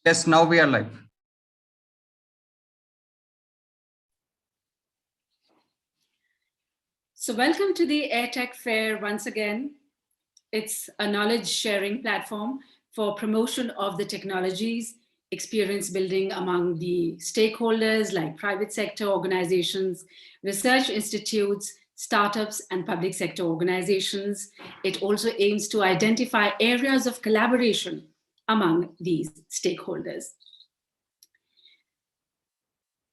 Yes, now we are live. So welcome to the Airtech Fair once again. It's a knowledge sharing platform for promotion of the technologies, experience building among the stakeholders like private sector organizations, research institutes, startups, and public sector organizations. It also aims to identify areas of collaboration among these stakeholders.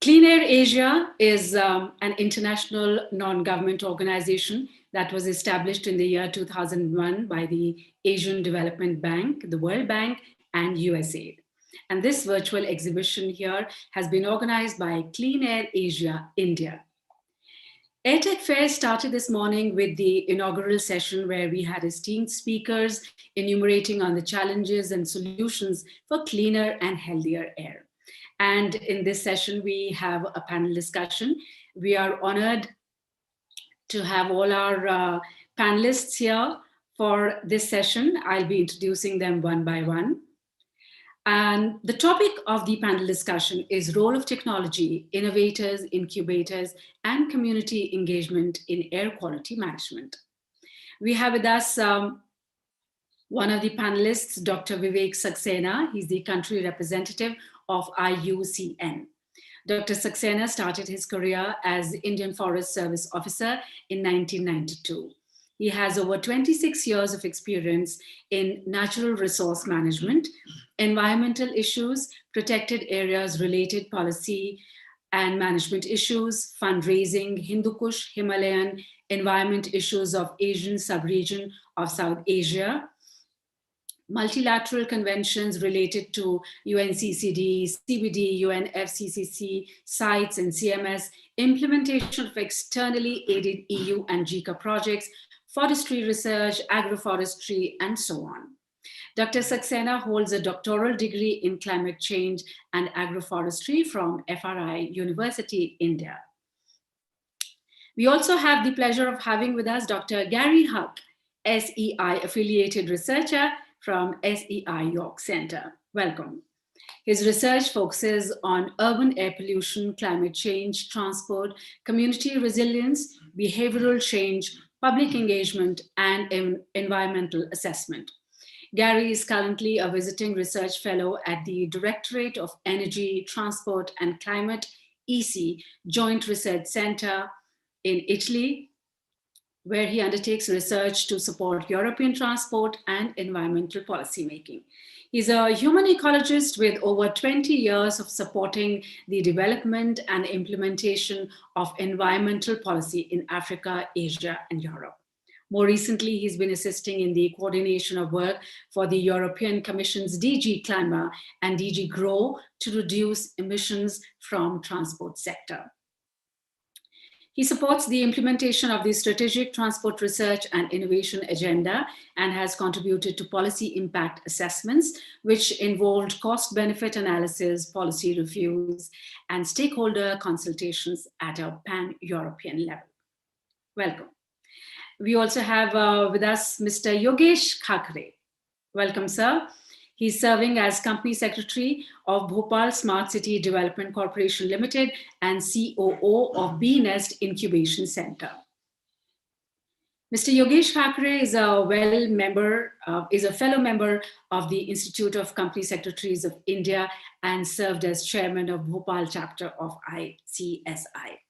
Clean Air Asia is an international non-government organization that was established in the year 2001 by the Asian Development Bank, the World Bank, and USAID. And this virtual exhibition here has been organized by Clean Air Asia, India. Airtech Fair started this morning with the inaugural session where we had esteemed speakers enumerating on the challenges and solutions for cleaner and healthier air. And in this session, we have a panel discussion. We are honored to have all our panelists here for this session. I'll be introducing them one by one. And the topic of the panel discussion is role of technology, innovators, incubators, and community engagement in air quality management. We have with us one of the panelists, Dr. Vivek Saxena. He's the country representative of IUCN. Dr. Saxena started his career as Indian Forest Service officer in 1992. He has over 26 years of experience in natural resource management, environmental issues, protected areas related policy and management issues, fundraising, Hindu Kush, Himalayan, environment issues of Asian sub-region of South Asia, multilateral conventions related to UNCCD, CBD, UNFCCC, CITES and CMS, implementation of externally aided EU and JICA projects, forestry research, agroforestry, and so on. Dr. Saxena holds a doctoral degree in climate change and agroforestry from FRI University, India. We also have the pleasure of having with us Dr. Gary Huck, SEI affiliated researcher from SEI York Center. Welcome. His research focuses on urban air pollution, climate change, transport, community resilience, behavioral change, public engagement, and environmental assessment. Gary is currently a visiting research fellow at the Directorate of Energy, Transport, and Climate, EC, Joint Research Center in Italy, where he undertakes research to support European transport and environmental policymaking. He's a human ecologist with over 20 years of supporting the development and implementation of environmental policy in Africa, Asia, and Europe. More recently, he's been assisting in the coordination of work for the European Commission's DG Climate and DG GROW to reduce emissions from transport sector. He supports the implementation of the Strategic Transport Research and Innovation Agenda and has contributed to policy impact assessments, which involved cost-benefit analysis, policy reviews, and stakeholder consultations at a pan-European level. Welcome. We also have with us Mr. Yogesh Khakre. Welcome, sir. He's serving as Company Secretary of Bhopal Smart City Development Corporation Limited and COO of BNest Incubation Center. Mr. Yogesh Khakre is a fellow member of the Institute of Company Secretaries of India and served as chairman of Bhopal chapter of ICSI.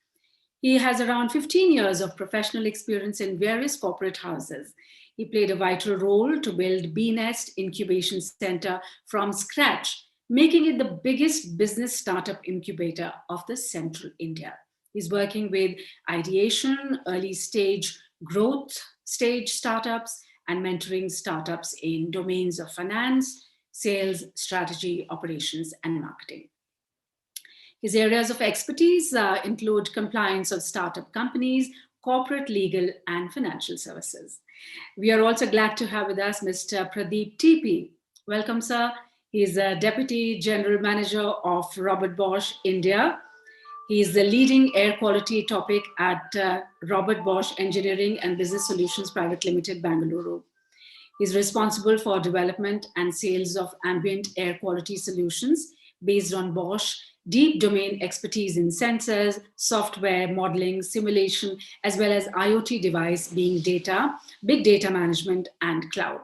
He has around 15 years of professional experience in various corporate houses. He played a vital role to build BNest Incubation Center from scratch, making it the biggest business startup incubator of the Central India. He's working with ideation, early stage growth stage startups, and mentoring startups in domains of finance, sales, strategy, operations, and marketing. His areas of expertise include compliance of startup companies, corporate, legal, and financial services. We are also glad to have with us Mr. Pradeep TP. Welcome, sir. He is a Deputy General Manager of Robert Bosch, India. He is the leading air quality topic at Robert Bosch Engineering and Business Solutions Private Limited, Bangalore. He's responsible for development and sales of ambient air quality solutions based on Bosch, deep domain expertise in sensors, software, modeling, simulation, as well as IoT device being data, big data management, and cloud.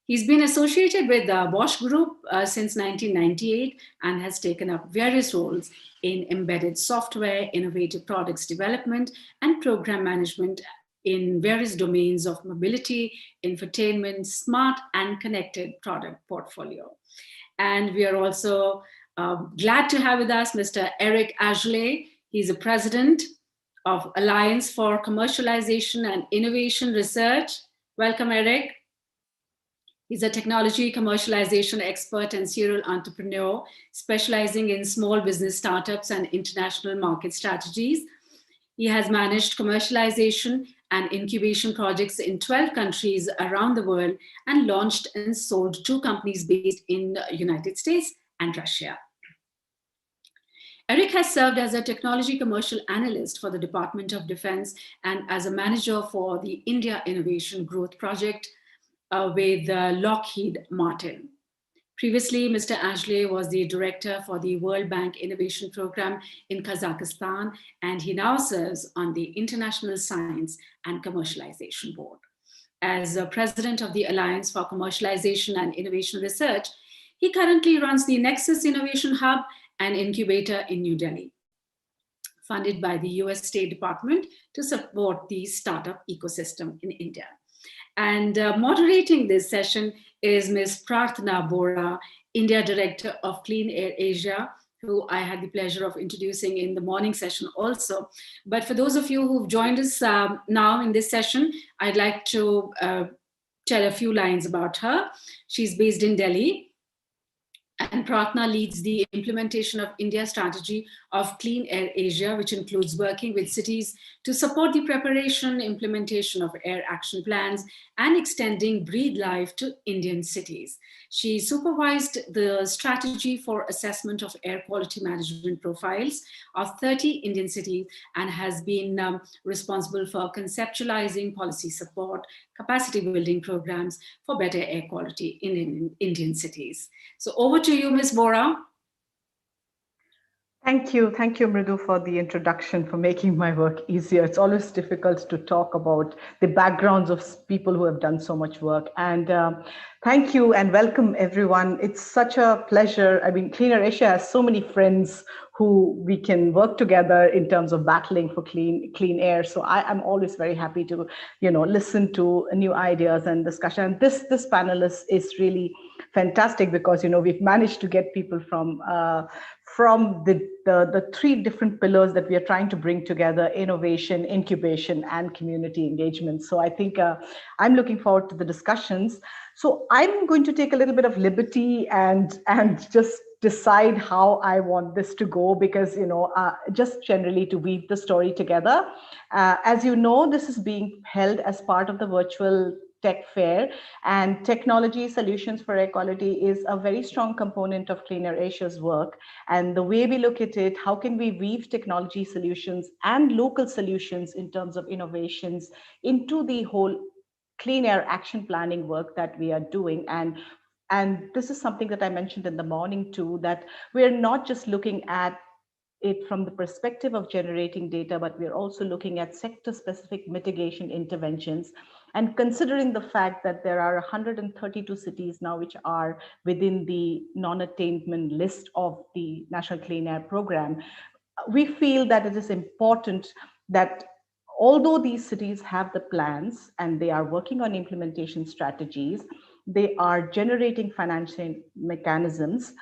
He's been associated with the Bosch Group since 1998 and has taken up various roles in embedded software, innovative products development, and program management in various domains of mobility, infotainment, smart and connected product portfolio. And we are also glad to have with us Mr. Eric Ashley. He's a president of Alliance for Commercialization and Innovation Research. Welcome, Eric. He's a technology commercialization expert and serial entrepreneur specializing in small business startups and international market strategies. He has managed commercialization and incubation projects in 12 countries around the world and launched and sold 2 companies based in the United States and Russia. Eric has served as a technology commercial analyst for the Department of Defense and as a manager for the India Innovation Growth Project with Lockheed Martin. Previously, Mr. Ashley was the director for the World Bank Innovation Program in Kazakhstan, and he now serves on the International Science and Commercialization Board. As president of the Alliance for Commercialization and Innovation Research, he currently runs the Nexus Innovation Hub and Incubator in New Delhi, funded by the US State Department to support the startup ecosystem in India. And moderating this session is Ms. Prarthana Bora, India Director of Clean Air Asia, who I had the pleasure of introducing in the morning session also. But for those of you who've joined us now in this session, I'd like to tell a few lines about her. She's based in Delhi, and Pratna leads the implementation of India's strategy of Clean Air Asia, which includes working with cities to support the preparation, implementation of air action plans, and extending Breathe Life to Indian cities. She supervised the strategy for assessment of air quality management profiles of 30 Indian cities and has been responsible for conceptualizing policy support, capacity building programs for better air quality in Indian cities. So over to you, Ms. Bora. Thank you, Mridu, for the introduction, for making my work easier. It's always difficult to talk about the backgrounds of people who have done so much work. And thank you and welcome, everyone. It's such a pleasure. I mean, Clean Air Asia has so many friends who we can work together in terms of battling for clean air. So I'm always very happy to, listen to new ideas and discussion. And this panel is really fantastic because, we've managed to get people from the 3 different pillars that we are trying to bring together: innovation, incubation, and community engagement. So I think I'm looking forward to the discussions. So I'm going to take a little bit of liberty and just decide how I want this to go, because, just generally to weave the story together. As you know, this is being held as part of the virtual Tech Fair, and technology solutions for air quality is a very strong component of Clean Air Asia's work. And the way we look at it, how can we weave technology solutions and local solutions in terms of innovations into the whole clean air action planning work that we are doing. And this is something that I mentioned in the morning too, that we're not just looking at it from the perspective of generating data, but we're also looking at sector-specific mitigation interventions. And considering the fact that there are 132 cities now which are within the non-attainment list of the National Clean Air Program, we feel that it is important that although these cities have the plans and they are working on implementation strategies, they are generating financing mechanisms.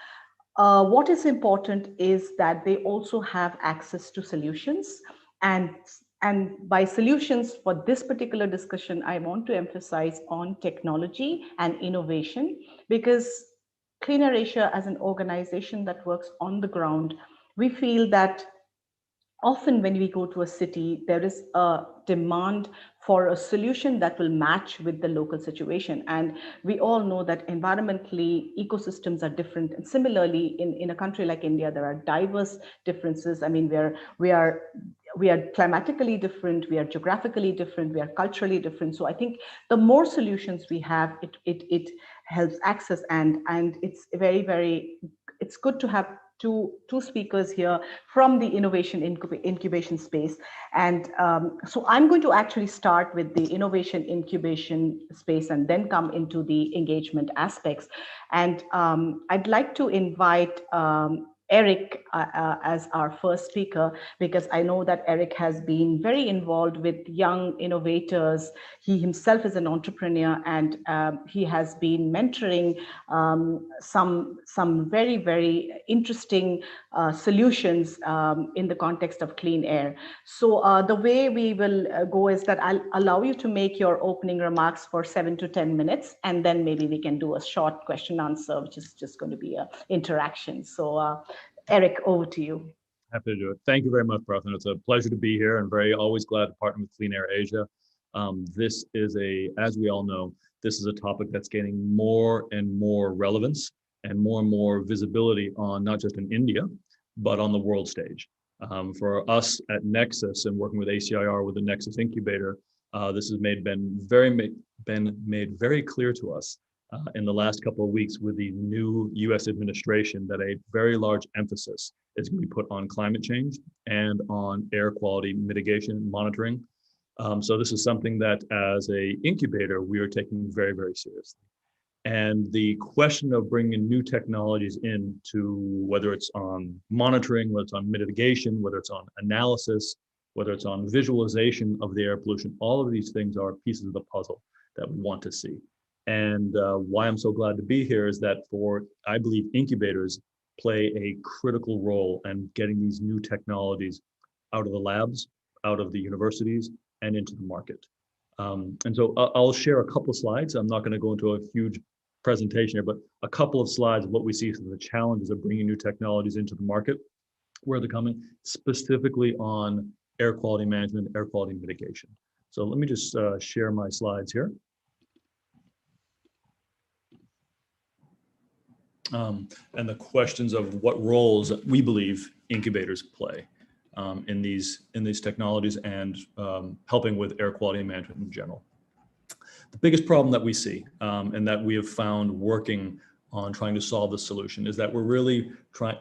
What is important is that they also have access to solutions. And by solutions for this particular discussion, I want to emphasize on technology and innovation, because Clean Air Asia as an organization that works on the ground, we feel that often when we go to a city, there is a demand for a solution that will match with the local situation. And we all know that environmentally, ecosystems are different. And similarly, in a country like India, there are diverse differences. I mean, we are we are climatically different, we are geographically different, we are culturally different. So I think the more solutions we have, it helps access, and it's very, it's good to have two speakers here from the innovation incubation space. And so I'm going to actually start with the innovation incubation space and then come into the engagement aspects. And I'd like to invite Eric as our first speaker, because I know that Eric has been very involved with young innovators. He himself is an entrepreneur, and he has been mentoring some very interesting solutions in the context of clean air. So the way we will go is that I'll allow you to make your opening remarks for 7 to 10 minutes, and then maybe we can do a short question answer, which is just going to be an interaction. So Eric, over to you. Happy to do it. Thank you very much, Prathan. It's a pleasure to be here, and always glad to partner with Clean Air Asia. This is as we all know, this is a topic that's gaining more and more relevance and more visibility on not just in India, but on the world stage. For us at Nexus and working with ACIR with the Nexus Incubator, this has been made very clear to us in the last couple of weeks with the new US administration that a very large emphasis is going to be put on climate change and on air quality mitigation and monitoring. So this is something that as an incubator, we are taking very seriously. And the question of bringing new technologies into, whether it's on monitoring, whether it's on mitigation, whether it's on analysis, whether it's on visualization of the air pollution, all of these things are pieces of the puzzle that we want to see. And why I'm so glad to be here is that I believe incubators play a critical role in getting these new technologies out of the labs, out of the universities, and into the market. And so I'll share a couple of slides. I'm not going to go into a huge presentation here, but a couple of slides of what we see as the challenges of bringing new technologies into the market, where they're coming, specifically on air quality management, air quality mitigation. So let me just share my slides here. And the questions of what roles we believe incubators play in these technologies and helping with air quality management in general. The biggest problem that we see and that we have found working on trying to solve the solution is that we're really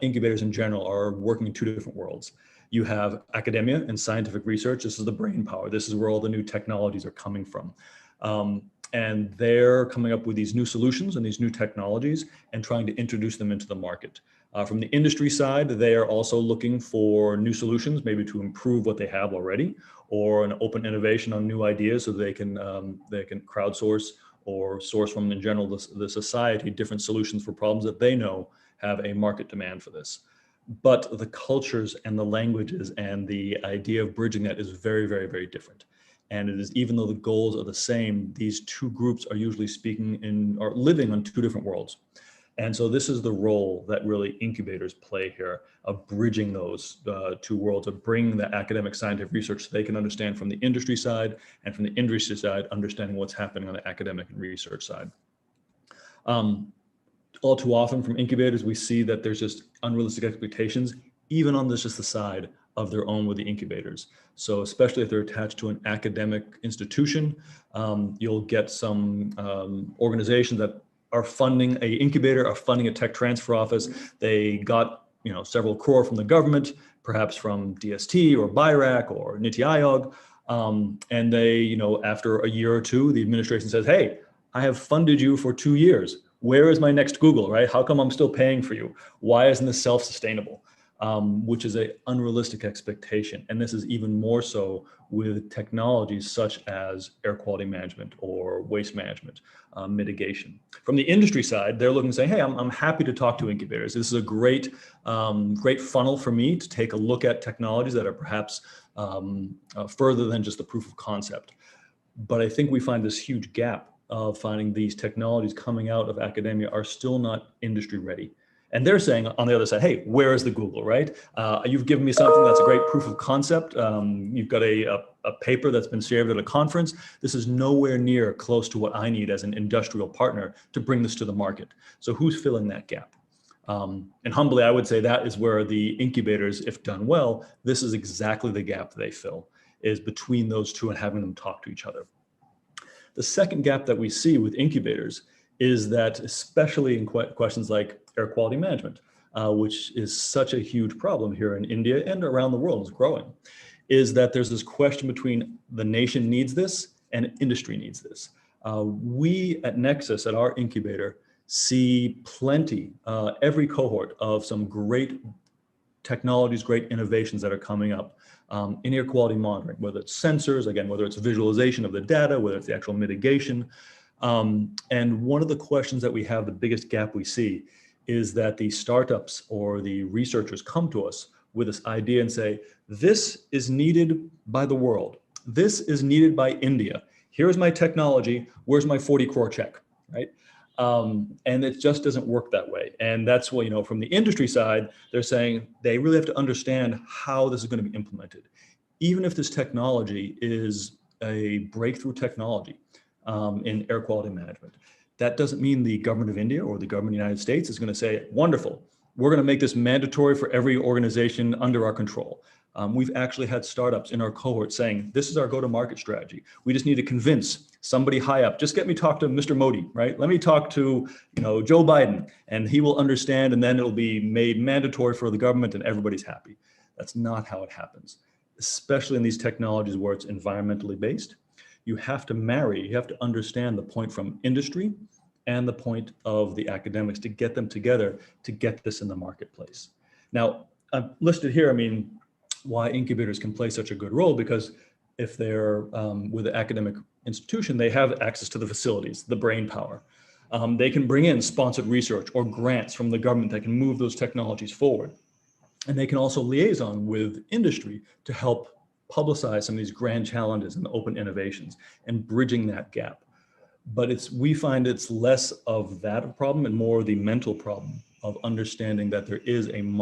incubators in general are working in two different worlds. You have academia and scientific research. This is the brain power. This is where all the new technologies are coming from. And they're coming up with these new solutions and these new technologies and trying to introduce them into the market. From the industry side, they are also looking for new solutions, maybe to improve what they have already, or an open innovation on new ideas so they can crowdsource or source from, in general, the society, different solutions for problems that they know have a market demand for this. But the cultures and the languages and the idea of bridging that is very different. And it is, even though the goals are the same, these two groups are usually or living on two different worlds. And so this is the role that really incubators play here of bridging those two worlds, of bringing the academic scientific research so they can understand from the industry side, and from the industry side, understanding what's happening on the academic and research side. All too often from incubators, we see that there's just unrealistic expectations, even on just the side of their own with the incubators. So especially if they're attached to an academic institution, you'll get some organizations that are funding an incubator, are funding a tech transfer office. They got several crore from the government, perhaps from DST or BIRAC or NITI Aayog, and they, after a year or two, the administration says, "Hey, I have funded you for 2 years. Where is my next Google, right? How come I'm still paying for you? Why isn't this self-sustainable?" Which is an unrealistic expectation. And this is even more so with technologies such as air quality management or waste management, mitigation. From the industry side, they're looking and saying, "Hey, I'm happy to talk to incubators. This is a great funnel for me to take a look at technologies that are perhaps further than just the proof of concept." But I think we find this huge gap of finding these technologies coming out of academia are still not industry ready. And they're saying on the other side, "Hey, where is the Google, right? You've given me something that's a great proof of concept. You've got a paper that's been shared at a conference. This is nowhere near close to what I need as an industrial partner to bring this to the market." So who's filling that gap? And humbly, I would say that is where the incubators, if done well, this is exactly the gap they fill, is between those two and having them talk to each other. The second gap that we see with incubators is that, especially in questions like air quality management, which is such a huge problem here in India and around the world, is growing, is that there's this question between the nation needs this and industry needs this. We at Nexus, at our incubator, see plenty, every cohort of some great technologies, great innovations that are coming up in air quality monitoring, whether it's sensors, again, whether it's visualization of the data, whether it's the actual mitigation. And one of the questions that we have, the biggest gap we see, is that the startups or the researchers come to us with this idea and say, this is needed by the world. This is needed by India. Here's my technology. Where's my 40 crore check, right? And it just doesn't work that way. And that's what, from the industry side, they're saying they really have to understand how this is going to be implemented. Even if this technology is a breakthrough technology in air quality management, that doesn't mean the government of India or the government of the United States is going to say, wonderful, we're going to make this mandatory for every organization under our control. We've actually had startups in our cohort saying, this is our go-to-market strategy. We just need to convince somebody high up. Just get me talk to Mr. Modi, right? Let me talk to Joe Biden, and he will understand, and then it'll be made mandatory for the government and everybody's happy. That's not how it happens, especially in these technologies where it's environmentally based. You have to understand the point from industry and the point of the academics to get them together to get this in the marketplace. Now, I've listed here, why incubators can play such a good role, because if they're with an academic institution, they have access to the facilities, the brain power. They can bring in sponsored research or grants from the government that can move those technologies forward. And they can also liaison with industry to help publicize some of these grand challenges and open innovations and bridging that gap. But we find it's less of that problem and more the mental problem of understanding that there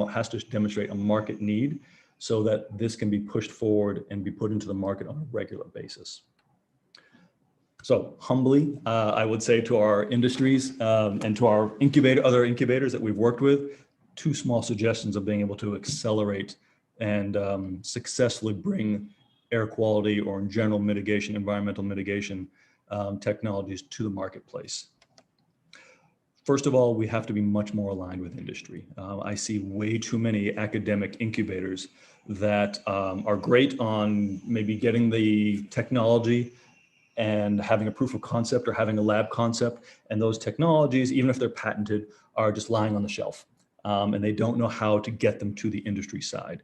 has to demonstrate a market need so that this can be pushed forward and be put into the market on a regular basis. So humbly, I would say to our industries and to our other incubators that we've worked with, 2 small suggestions of being able to accelerate and successfully bring air quality or in general mitigation, environmental mitigation technologies to the marketplace. First of all, we have to be much more aligned with industry. I see way too many academic incubators that are great on maybe getting the technology and having a proof of concept or having a lab concept. And those technologies, even if they're patented, are just lying on the shelf. And they don't know how to get them to the industry side.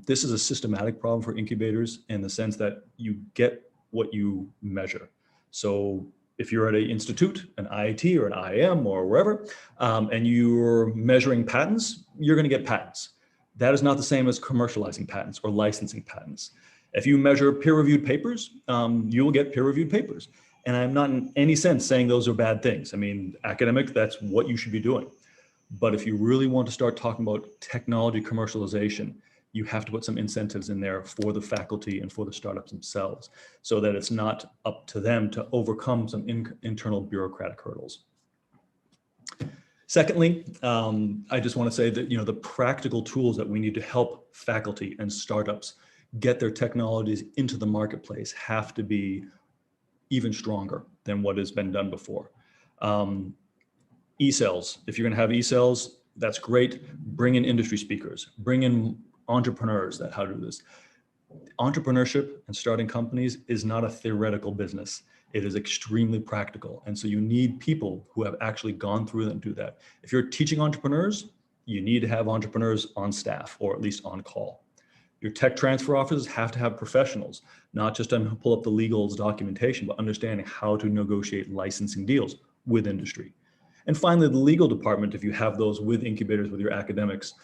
This is a systematic problem for incubators in the sense that you get what you measure. So if you're at an institute, an IIT or an IIM or wherever, and you're measuring patents, you're going to get patents. That is not the same as commercializing patents or licensing patents. If you measure peer-reviewed papers, you will get peer-reviewed papers. And I'm not in any sense saying those are bad things. Academic, that's what you should be doing. But if you really want to start talking about technology commercialization, you have to put some incentives in there for the faculty and for the startups themselves so that it's not up to them to overcome some internal bureaucratic hurdles. Secondly, I just want to say that the practical tools that we need to help faculty and startups get their technologies into the marketplace have to be even stronger than what has been done before. E-cells, if you're going to have e-cells, that's great. Bring in industry speakers, bring in entrepreneurs that how to do this. Entrepreneurship and starting companies is not a theoretical business. It is extremely practical. And so you need people who have actually gone through and do that. If you're teaching entrepreneurs, you need to have entrepreneurs on staff or at least on call. Your tech transfer offices have to have professionals, not just to pull up the legals documentation, but understanding how to negotiate licensing deals with industry. And finally, the legal department, if you have those with incubators, with your academics,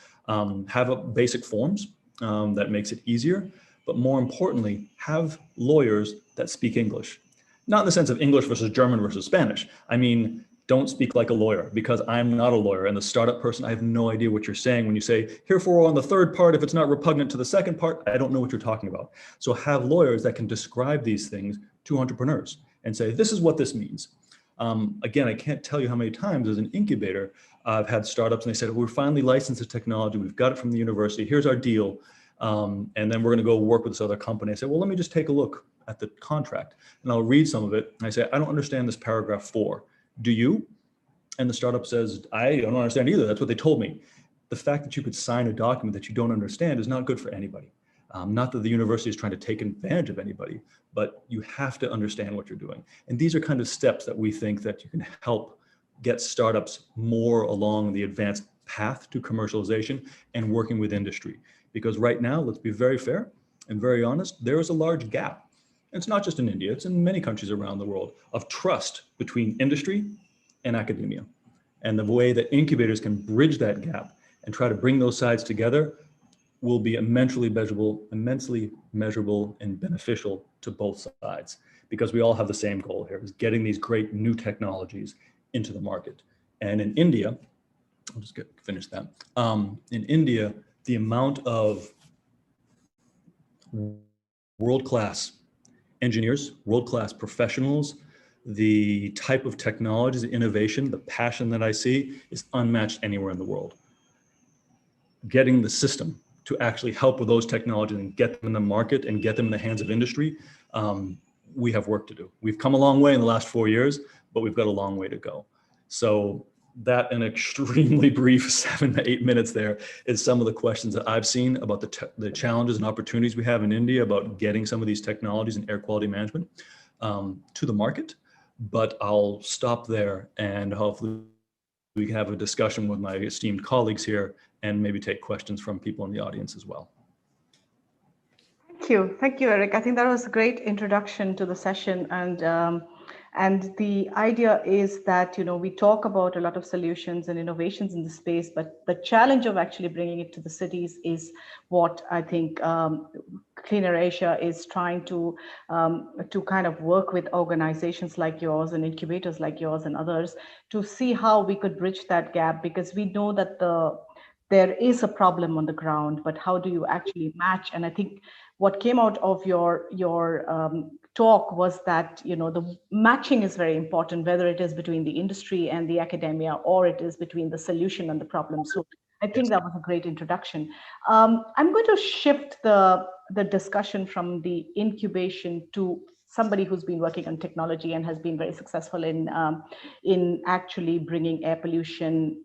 have basic forms that makes it easier, but more importantly, have lawyers that speak English. Not in the sense of English versus German versus Spanish. Don't speak like a lawyer, because I'm not a lawyer, and the startup person, I have no idea what you're saying when you say, herefore on the third part, if it's not repugnant to the second part, I don't know what you're talking about. So have lawyers that can describe these things to entrepreneurs and say, this is what this means. Again, I can't tell you how many times as an incubator, I've had startups and they said, we're finally licensed this technology. We've got it from the university. Here's our deal. And then we're going to go work with this other company. I said, well, let me just take a look at the contract and I'll read some of it. And I say, I don't understand this paragraph 4. Do you? And the startup says, I don't understand either. That's what they told me. The fact that you could sign a document that you don't understand is not good for anybody. Not that the university is trying to take advantage of anybody, but you have to understand what you're doing. And these are kind of steps that we think that you can help get startups more along the advanced path to commercialization and working with industry. Because right now, let's be very fair and very honest, there is a large gap. And it's not just in India, it's in many countries around the world, of trust between industry and academia. And the way that incubators can bridge that gap and try to bring those sides together will be immensely measurable and beneficial to both sides, because we all have the same goal here, is getting these great new technologies into the market. And in India, I'll just finish that. In India, the amount of world-class engineers, world-class professionals, the type of technologies, the innovation, the passion that I see is unmatched anywhere in the world. Getting the system to actually help with those technologies and get them in the market and get them in the hands of industry, we have work to do. We've come a long way in the last 4 years, but we've got a long way to go. So that, an extremely brief 7 to 8 minutes there, is some of the questions that I've seen about the challenges and opportunities we have in India about getting some of these technologies in air quality management to the market. But I'll stop there, and hopefully we can have a discussion with my esteemed colleagues here and maybe take questions from people in the audience as well. Thank you, Eric. I think that was a great introduction to the session, and the idea is that, you know, we talk about a lot of solutions and innovations in the space, but the challenge of actually bringing it to the cities is what I think Clean Air Asia is trying to kind of work with organizations like yours and incubators like yours and others to see how we could bridge that gap, because we know that there is a problem on the ground, but how do you actually match? And I think what came out of your talk was that, you know, the matching is very important, whether it is between the industry and the academia, or it is between the solution and the problem. So I think that was a great introduction. I'm going to shift the discussion from the incubation to somebody who's been working on technology and has been very successful in actually bringing air pollution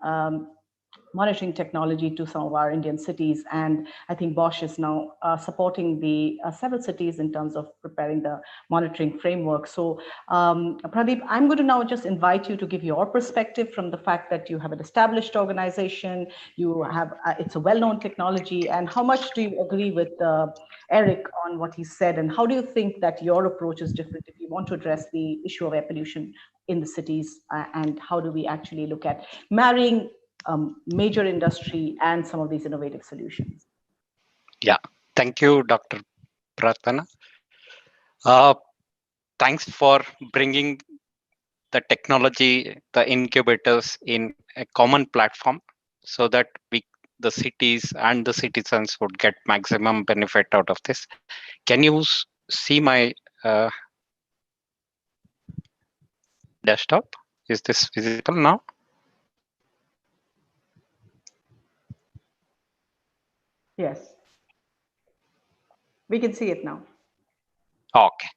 monitoring technology to some of our Indian cities. And I think Bosch is now supporting the several cities in terms of preparing the monitoring framework. So Pradeep, I'm going to now just invite you to give your perspective from the fact that you have an established organization, you have, it's a well-known technology, and how much do you agree with Eric on what he said, and how do you think that your approach is different if you want to address the issue of air pollution in the cities, and how do we actually look at marrying major industry and some of these innovative solutions? Yeah, thank you, Dr. Pratana. Thanks for bringing the technology, the incubators in a common platform so that the cities and the citizens would get maximum benefit out of this. Can you see my desktop? Is this visible now? Yes, we can see it now. Okay.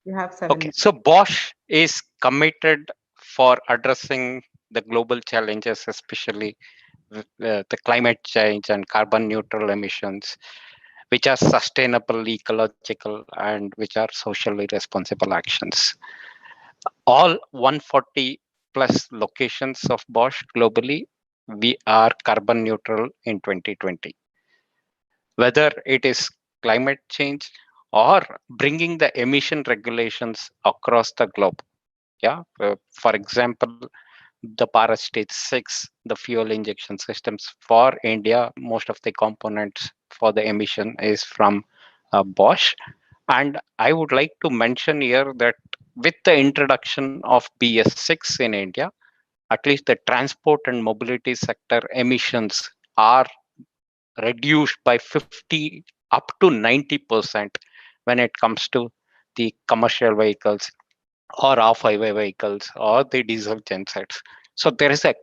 You have 7 minutes. So Bosch is committed for addressing the global challenges, especially the climate change and carbon neutral emissions, which are sustainable, ecological, and which are socially responsible actions. All 140 plus locations of Bosch globally, we are carbon neutral in 2020. Whether it is climate change or bringing the emission regulations across the globe. Yeah, for example, the Bharat Stage 6, the fuel injection systems for India, most of the components for the emission is from Bosch. And I would like to mention here that with the introduction of BS6 in India, at least the transport and mobility sector emissions are reduced by 50 up to 90% when it comes to the commercial vehicles or off-highway vehicles or the diesel gensets. So there is a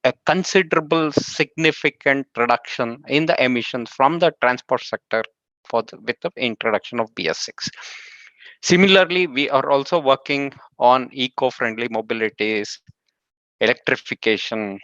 a considerable significant reduction in the emissions from the transport sector with the introduction of BS6. Similarly, we are also working on eco-friendly mobilities, electrification,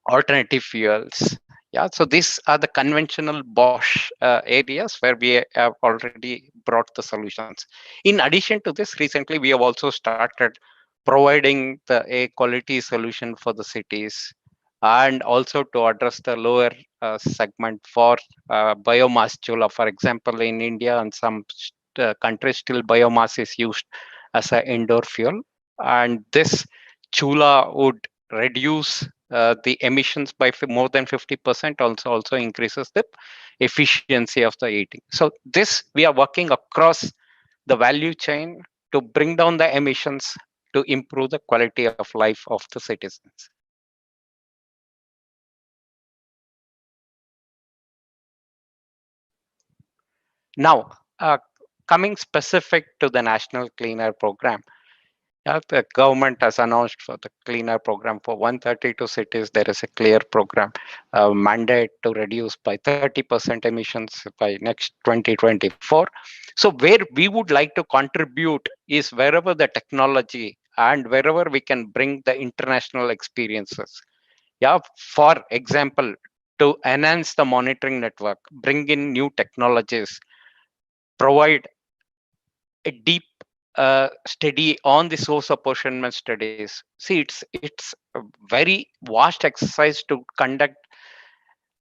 alternative fuels. Yeah, so these are the conventional Bosch areas where we have already brought the solutions. In addition to this, recently we have also started providing the air quality solution for the cities, and also to address the lower segment for biomass chula. For example, in India and some countries, still biomass is used as an indoor fuel, and this chula would reduce the emissions by more than 50%, also increases the efficiency of the heating. So this we are working across the value chain to bring down the emissions to improve the quality of life of the citizens. Now, coming specific to the National Clean Air Program, yeah, the government has announced for the Clean Air Program for 132 cities. There is a clear program mandate to reduce by 30% emissions by next 2024. So where we would like to contribute is wherever the technology and wherever we can bring the international experiences. Yeah, for example, to enhance the monitoring network, bring in new technologies, provide a deep study on the source apportionment studies. See, it's a very vast exercise to conduct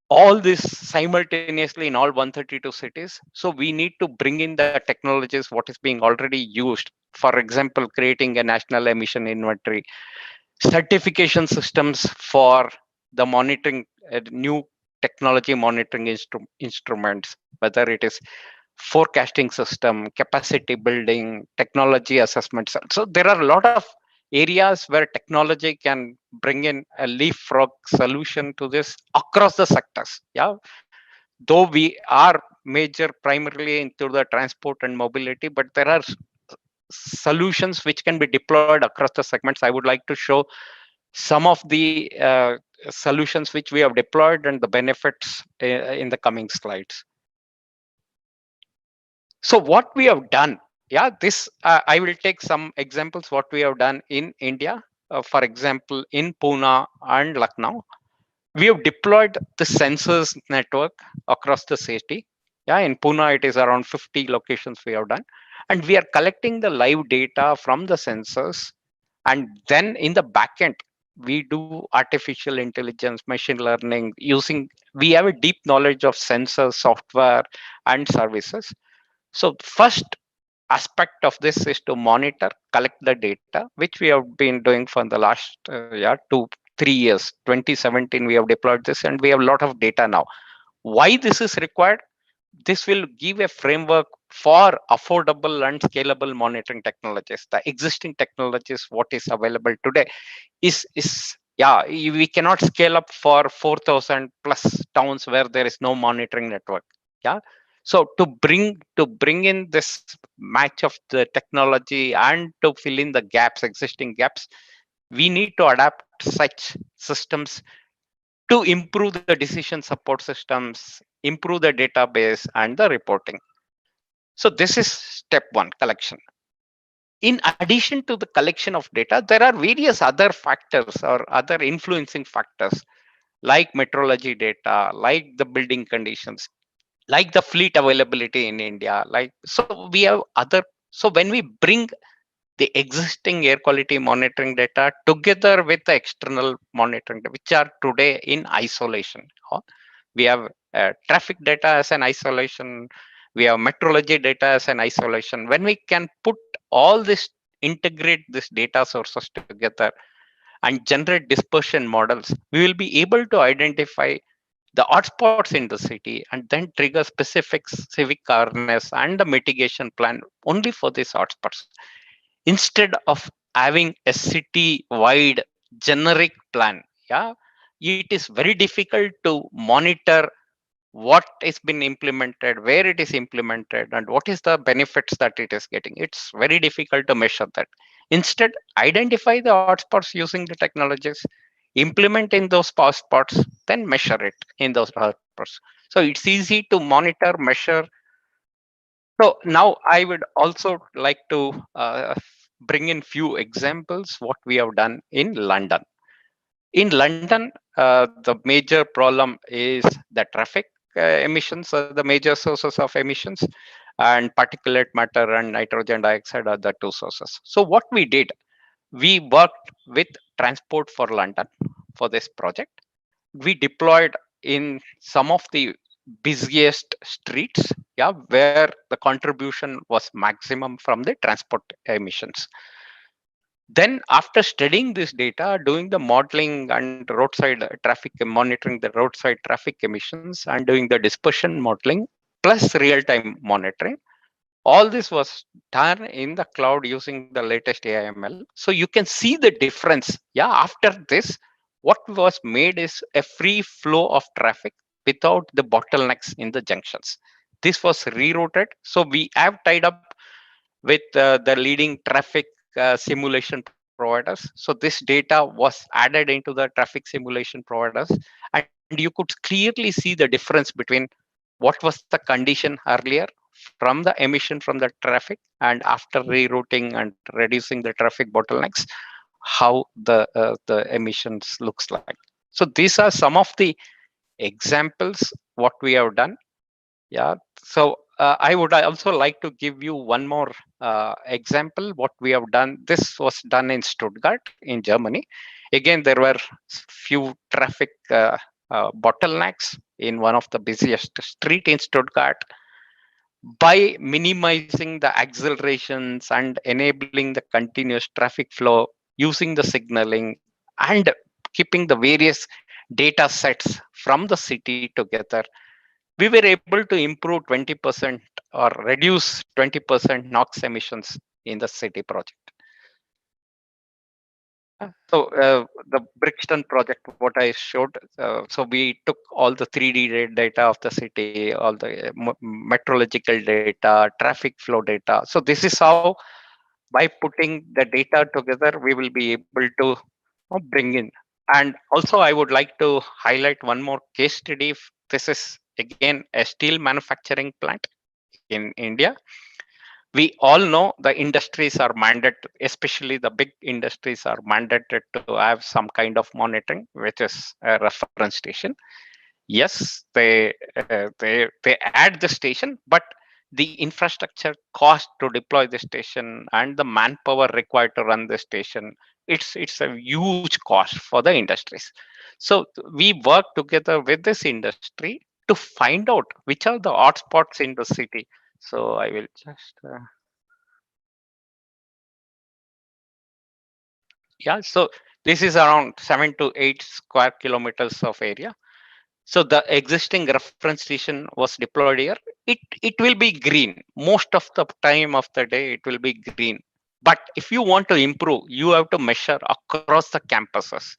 all this simultaneously in all 132 cities. So we need to bring in the technologies what is being already used. For example, creating a national emission inventory, certification systems for the monitoring, new technology monitoring instruments, whether it is forecasting system, capacity building, technology assessments. So there are a lot of areas where technology can bring in a leapfrog solution to this across the sectors. Yeah, though we are major primarily into the transport and mobility, but there are solutions which can be deployed across the segments. I would like to show some of the solutions which we have deployed and the benefits in the coming slides. So what we have done, yeah, this I will take some examples what we have done in India. For example, in Pune and Lucknow, we have deployed the sensors network across the city. Yeah, in Pune it is around 50 locations we have done, and we are collecting the live data from the sensors, and then in the backend we do artificial intelligence, machine learning using. We have a deep knowledge of sensors, software, and services. So first aspect of this is to monitor, collect the data, which we have been doing for the last 2-3 years. 2017 we have deployed this, and we have a lot of data now. Why this is required? This will give a framework for affordable and scalable monitoring technologies. The existing technologies, what is available today, is yeah, we cannot scale up for 4,000 plus towns where there is no monitoring network. Yeah, so to bring in this match of the technology and to fill in the gaps, existing gaps, we need to adapt such systems to improve the decision support systems, improve the database and the reporting. So this is step one, collection. In addition to the collection of data, there are various other factors or other influencing factors like meteorology data, like the building conditions, like the fleet availability in India. Like, so we have other. So when we bring the existing air quality monitoring data together with the external monitoring, which are today in isolation, we have traffic data as an isolation, we have meteorology data as an isolation. When we can put all this, integrate this data sources together and generate dispersion models, we will be able to identify the hotspots in the city and then trigger specific civic awareness and the mitigation plan only for these hotspots. Instead of having a city wide generic plan, yeah, it is very difficult to monitor what is been implemented, where it is implemented, and what is the benefits that it is getting. It's very difficult to measure that. Instead, identify the hotspots using the technologies, implement in those hotspots, then measure it in those hotspots. So it's easy to monitor, measure. So now I would also like to bring in few examples what we have done in London. In London, the major problem is the traffic emissions are the major sources of emissions, and particulate matter and nitrogen dioxide are the two sources. So what we did, we worked with Transport for London for this project. We deployed in some of the busiest streets, yeah, where the contribution was maximum from the transport emissions. Then after studying this data, doing the modeling and roadside traffic, monitoring the roadside traffic emissions and doing the dispersion modeling plus real-time monitoring, all this was done in the cloud using the latest AIML. So you can see the difference. Yeah, after this, what was made is a free flow of traffic without the bottlenecks in the junctions. This was rerouted. So we have tied up with the leading traffic simulation providers. So this data was added into the traffic simulation providers, and you could clearly see the difference between what was the condition earlier from the emission from the traffic, and after rerouting and reducing the traffic bottlenecks, how the emissions looks like. So these are some of the examples what we have done. Yeah. So I would also like to give you one more example. What we have done. This was done in Stuttgart, in Germany. Again, there were few traffic bottlenecks in one of the busiest street in Stuttgart. By minimizing the accelerations and enabling the continuous traffic flow, using the signaling and keeping the various data sets from the city together, we were able to improve 20% or reduce 20% NOx emissions in the city project. So the Brixton project, what I showed, so we took all the 3D data of the city, all the meteorological data, traffic flow data. So this is how, by putting the data together, we will be able to bring in. And also, I would like to highlight one more case study. This is again a steel manufacturing plant in India. We all know the industries are mandated, especially the big industries are mandated to have some kind of monitoring, which is a reference station. Yes, they add the station, but the infrastructure cost to deploy the station and the manpower required to run the station, it's a huge cost for the industries. So we work together with this industry to find out which are the hotspots in the city. So I will just yeah, so this is around 7 to 8 square kilometers of area. So the existing reference station was deployed here. It will be green most of the time of the day. It will be green. But if you want to improve, you have to measure across the campuses.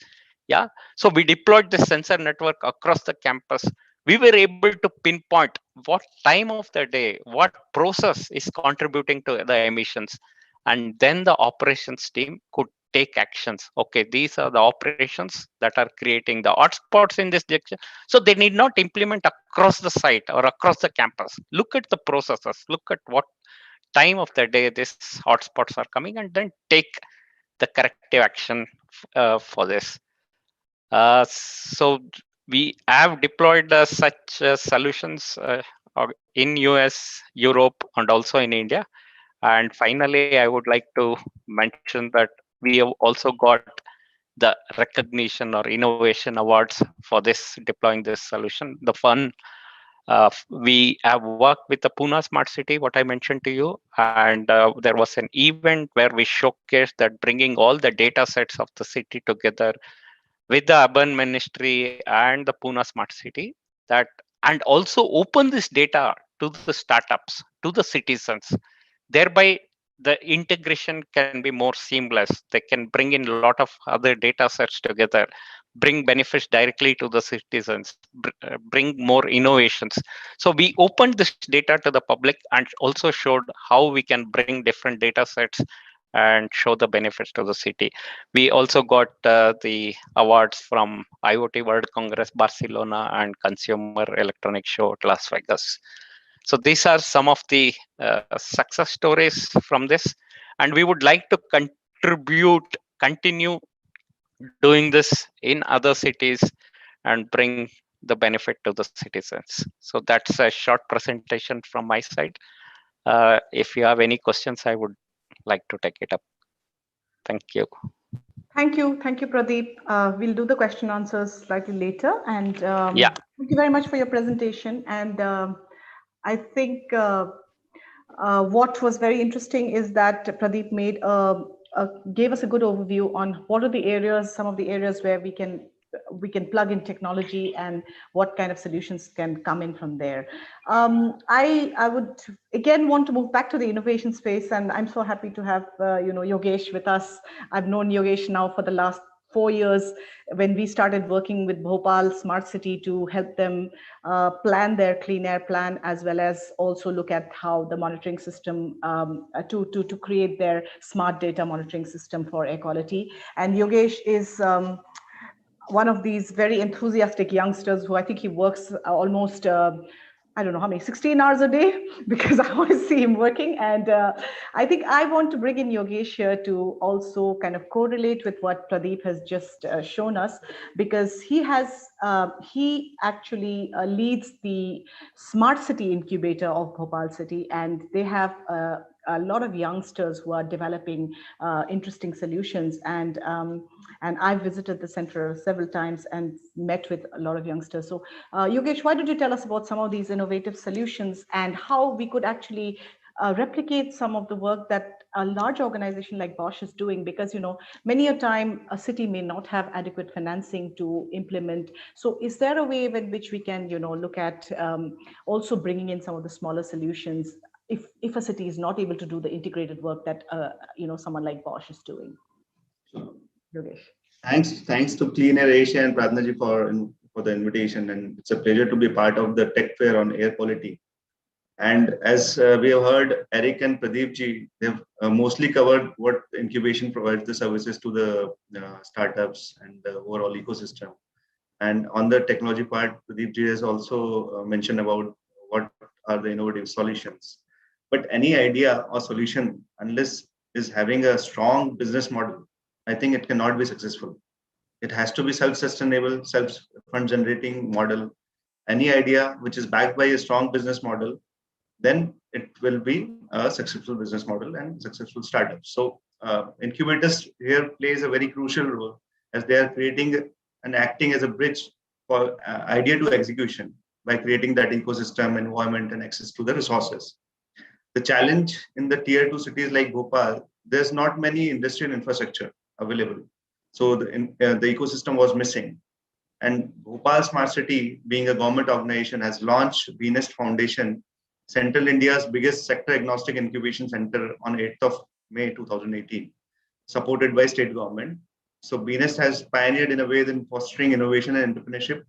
Yeah. So we deployed the sensor network across the campus. We were able to pinpoint what time of the day, what process is contributing to the emissions, and then the operations team could take actions. Okay, these are the operations that are creating the hotspots in this junction. So they need not implement across the site or across the campus. Look at the processes, look at what time of the day these hotspots are coming, and then take the corrective action for this. So we have deployed such solutions in US, Europe, and also in India. And finally, I would like to mention that we have also got the recognition or innovation awards for this deploying this solution. The fun, we have worked with the Pune Smart City, what I mentioned to you, and there was an event where we showcased that bringing all the data sets of the city together with the urban ministry and the Pune Smart City, that and also open this data to the startups, to the citizens. Thereby, the integration can be more seamless. They can bring in a lot of other data sets together, bring benefits directly to the citizens, bring more innovations. So we opened this data to the public and also showed how we can bring different data sets and show the benefits to the city. We also got the awards from IoT World Congress Barcelona and Consumer Electronics Show at Las Vegas. So these are some of the success stories from this, and we would like to continue doing this in other cities and bring the benefit to the citizens. So that's a short presentation from my side. If you have any questions, I would like to take it up. Thank you. Thank you, Pradeep. We'll do the question answers slightly later. And Yeah. thank you very much for your presentation. And I think what was very interesting is that Pradeep gave us a good overview on what are the areas, some of the areas where we can plug in technology and what kind of solutions can come in from there. I would again want to move back to the innovation space, and I'm so happy to have Yogesh with us. I've known Yogesh now for the last 4 years when we started working with Bhopal Smart City to help them plan their clean air plan, as well as also look at how the monitoring system to create their smart data monitoring system for air quality. And Yogesh is one of these very enthusiastic youngsters who I think he works almost I don't know how many, 16 hours a day, because I always see him working. And I think I want to bring in Yogesh here to also kind of correlate with what Pradeep has just shown us, because he actually leads the Smart City Incubator of Bhopal City, and they have a lot of youngsters who are developing interesting solutions. And I've visited the center several times and met with a lot of youngsters. So Yogesh, why don't you tell us about some of these innovative solutions and how we could actually replicate some of the work that a large organization like Bosch is doing? Because many a time a city may not have adequate financing to implement. So is there a way in which we can look at also bringing in some of the smaller solutions if a city is not able to do the integrated work that someone like Bosch is doing? Yogesh. Thanks to Clean Air Asia and Pradnaji for the invitation, and it's a pleasure to be part of the Tech Fair on air quality. And as we have heard, Eric and Pradeep ji, they've mostly covered what incubation provides the services to the startups and the overall ecosystem. And on the technology part, Pradeep ji has also mentioned about what are the innovative solutions. But any idea or solution, unless is having a strong business model, I think it cannot be successful. It has to be self-sustainable, self-fund generating model. Any idea which is backed by a strong business model, then it will be a successful business model and successful startup. So incubators here plays a very crucial role, as they are creating and acting as a bridge for idea to execution by creating that ecosystem, environment, and access to the resources. The challenge in the tier 2 cities like Bhopal, there's not many industrial infrastructure available. So the ecosystem was missing. And Bhopal Smart City, being a government organization, has launched BNEST Foundation, Central India's biggest sector agnostic incubation center, on 8th of May 2018, supported by state government. So BNEST has pioneered in a way in fostering innovation and entrepreneurship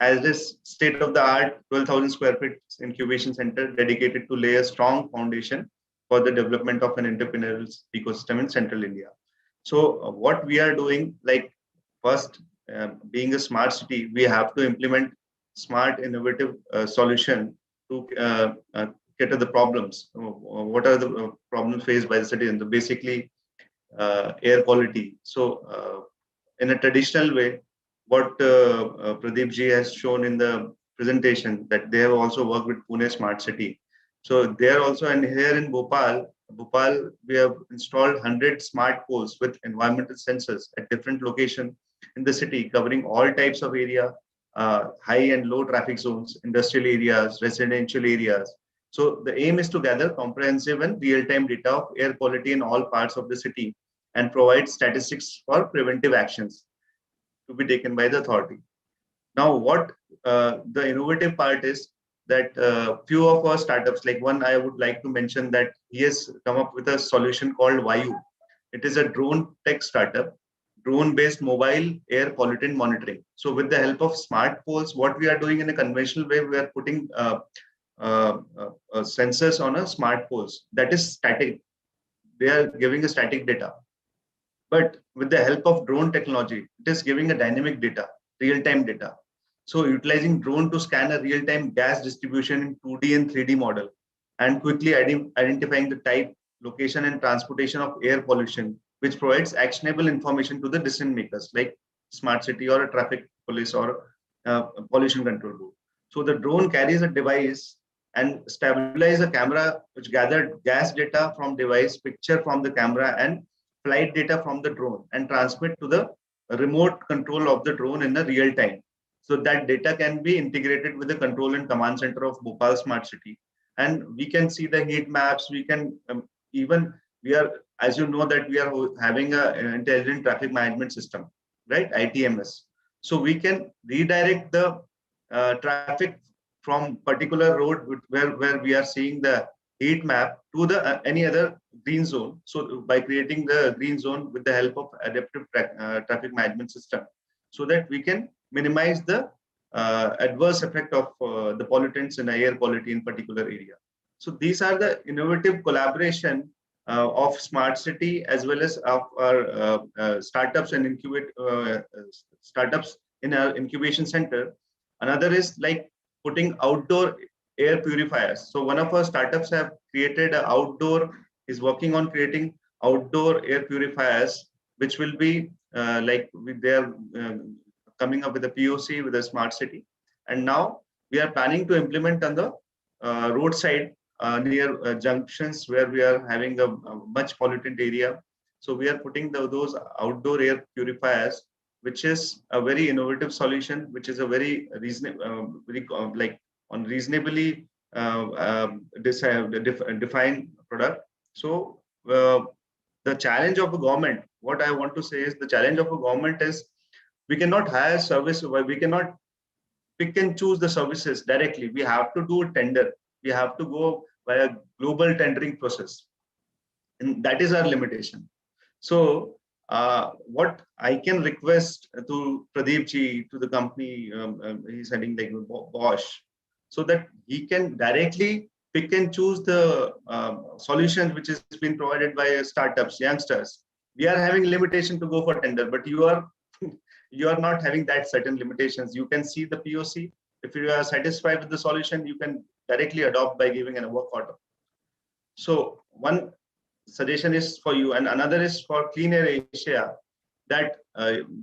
as this state-of-the-art 12,000 square feet incubation center dedicated to lay a strong foundation for the development of an entrepreneurial ecosystem in Central India. So what we are doing, like first, being a smart city, we have to implement smart, innovative solution to get at the problems. What are the problems faced by the city? And basically air quality. So in a traditional way, what Pradeep ji has shown in the presentation, that they have also worked with Pune Smart City. So there also, and here in Bhopal, we have installed 100 smart poles with environmental sensors at different locations in the city, covering all types of area, high and low traffic zones, industrial areas, residential areas. So the aim is to gather comprehensive and real-time data of air quality in all parts of the city and provide statistics for preventive actions to be taken by the authority. Now, what the innovative part is that few of our startups, like one I would like to mention, that he has come up with a solution called Vayu. It is a drone tech startup, drone-based mobile air pollutant monitoring. So with the help of smart poles, what we are doing in a conventional way, we are putting sensors on a smart poles that is static. they are giving a static data. But with the help of drone technology, it is giving a dynamic data, real-time data. So utilizing drone to scan a real-time gas distribution in 2D and 3D model, and quickly identifying the type, location, and transportation of air pollution, which provides actionable information to the decision makers like smart city or a traffic police or pollution control board. So the drone carries a device and stabilize a camera which gathered gas data from device, picture from the camera, and flight data from the drone, and transmit to the remote control of the drone in the real time. So that data can be integrated with the control and command center of Bhopal Smart City. And we can see the heat maps. We can even, we are, as you know, that we are having an intelligent traffic management system, right? ITMS. So we can redirect the traffic from particular road where we are seeing the heat map to the any other green zone. So by creating the green zone with the help of adaptive traffic management system, so that we can minimize the adverse effect of the pollutants in air quality in particular area. So these are the innovative collaboration of smart city as well as of our startups and startups in our incubation center. Another is like putting outdoor air purifiers. So one of our startups have created an outdoor, is working on creating outdoor air purifiers, which will be they are coming up with a POC with a smart city. And now we are planning to implement on the roadside near junctions where we are having a much polluted area. So we are putting those outdoor air purifiers, which is a very innovative solution, which is a very reasonable, on reasonably defined product. So the challenge of a government, what I want to say is the challenge of a government is we cannot hire service, we cannot pick and choose the services directly. We have to do a tender. We have to go by a global tendering process. And that is our limitation. So what I can request to Pradeep ji, to the company he's heading, like Bosch, so that he can directly pick and choose the solutions which is being provided by startups, youngsters. We are having limitation to go for tender, but you are you are not having that certain limitations. You can see the POC. If you are satisfied with the solution, you can directly adopt by giving a work order. So one suggestion is for you, and another is for Clean Air Asia, that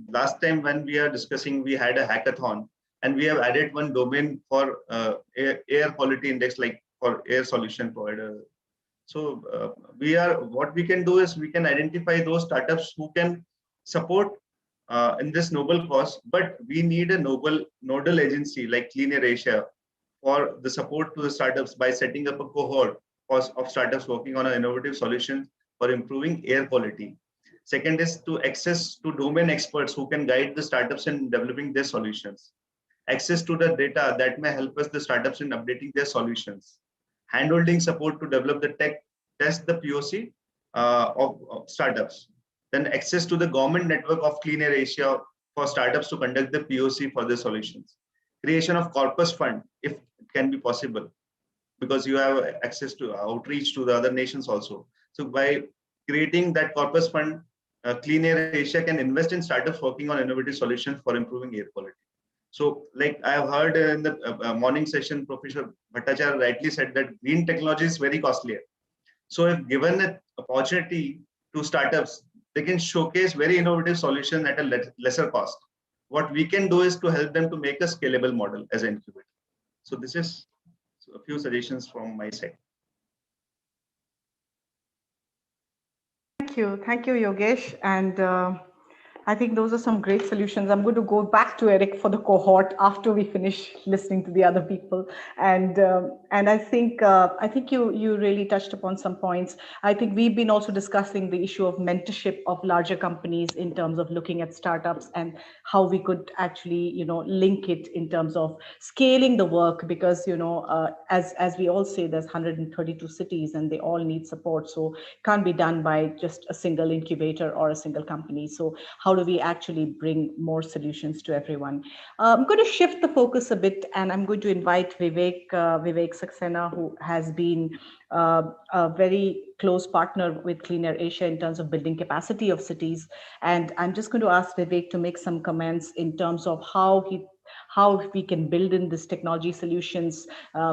last time when we are discussing, we had a hackathon, and we have added one domain for air quality index, like for air solution provider. So what we can do is we can identify those startups who can support in this noble cause, but we need a nodal agency like Clean Air Asia for the support to the startups by setting up a cohort of startups working on an innovative solution for improving air quality. Second is to access to domain experts who can guide the startups in developing their solutions. Access to the data that may help us the startups in updating their solutions. Handholding support to develop the tech, test the POC of startups. Then access to the government network of Clean Air Asia for startups to conduct the POC for their solutions. Creation of corpus fund, if it can be possible, because you have access to outreach to the other nations also. So by creating that corpus fund, Clean Air Asia can invest in startups working on innovative solutions for improving air quality. So like I have heard in the morning session, Professor Bhattacharya rightly said that green technology is very costly. So if given an opportunity to startups, they can showcase very innovative solution at a lesser cost. What we can do is to help them to make a scalable model as an incubator. So this is a few suggestions from my side. Thank you, Yogesh. And I think those are some great solutions. I'm going to go back to Eric for the cohort after we finish listening to the other people. And I think you really touched upon some points. I think we've been also discussing the issue of mentorship of larger companies in terms of looking at startups and how we could actually link it in terms of scaling the work, because as we all say, there's 132 cities and they all need support. So it can't be done by just a single incubator or a single company. So how do we actually bring more solutions to everyone? I'm going to shift the focus a bit, and I'm going to invite Vivek Saxena, who has been a very close partner with Clean Air Asia in terms of building capacity of cities. And I'm just going to ask Vivek to make some comments in terms of how we can build in this technology solutions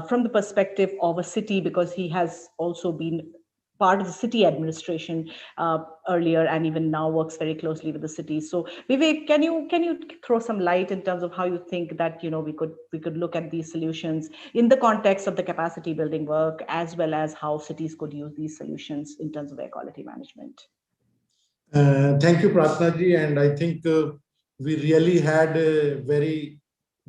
from the perspective of a city, because he has also been part of the city administration earlier, and even now works very closely with the city. So Vivek, can you throw some light in terms of how you think that we could look at these solutions in the context of the capacity building work, as well as how cities could use these solutions in terms of air quality management? Thank you, Pratna ji, and I think we really had a very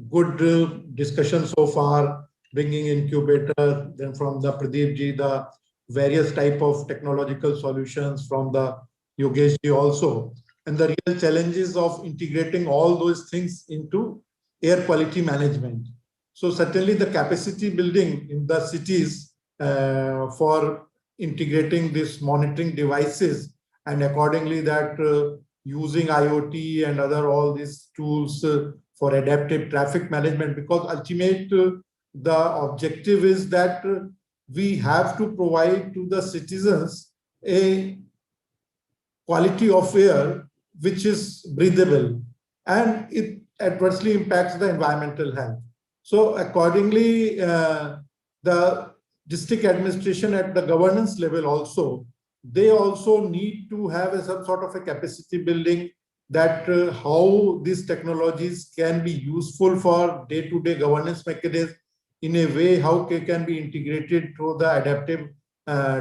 good discussion so far, bringing incubator, then from the Pradeep ji, the various type of technological solutions from the Yogesh ji also, and the real challenges of integrating all those things into air quality management. So certainly the capacity building in the cities for integrating these monitoring devices, and accordingly that using IoT and other all these tools for adaptive traffic management, because ultimate the objective is that we have to provide to the citizens a quality of air which is breathable, and it adversely impacts the environmental health. So accordingly, the district administration at the governance level also, they also need to have some sort of a capacity building that how these technologies can be useful for day-to-day governance mechanisms, in a way how they can be integrated through the adaptive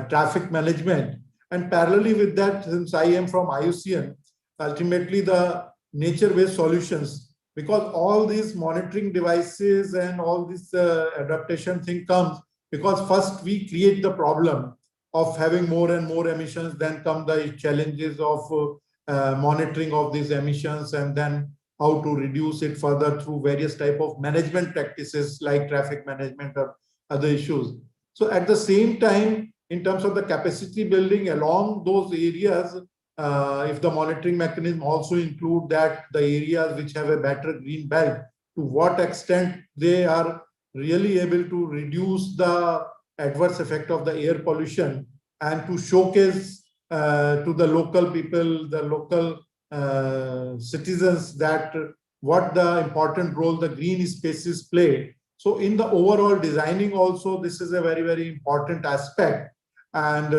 traffic management. And parallelly with that, since I am from IUCN, ultimately the nature-based solutions, because all these monitoring devices and all this adaptation thing comes because first we create the problem of having more and more emissions, then come the challenges of monitoring of these emissions, and then how to reduce it further through various type of management practices like traffic management or other issues. So at the same time, in terms of the capacity building along those areas, if the monitoring mechanism also include that the areas which have a better green belt, to what extent they are really able to reduce the adverse effect of the air pollution, and to showcase to the local people, the local citizens, that what the important role the green spaces play. So in the overall designing also, this is a very, very important aspect. And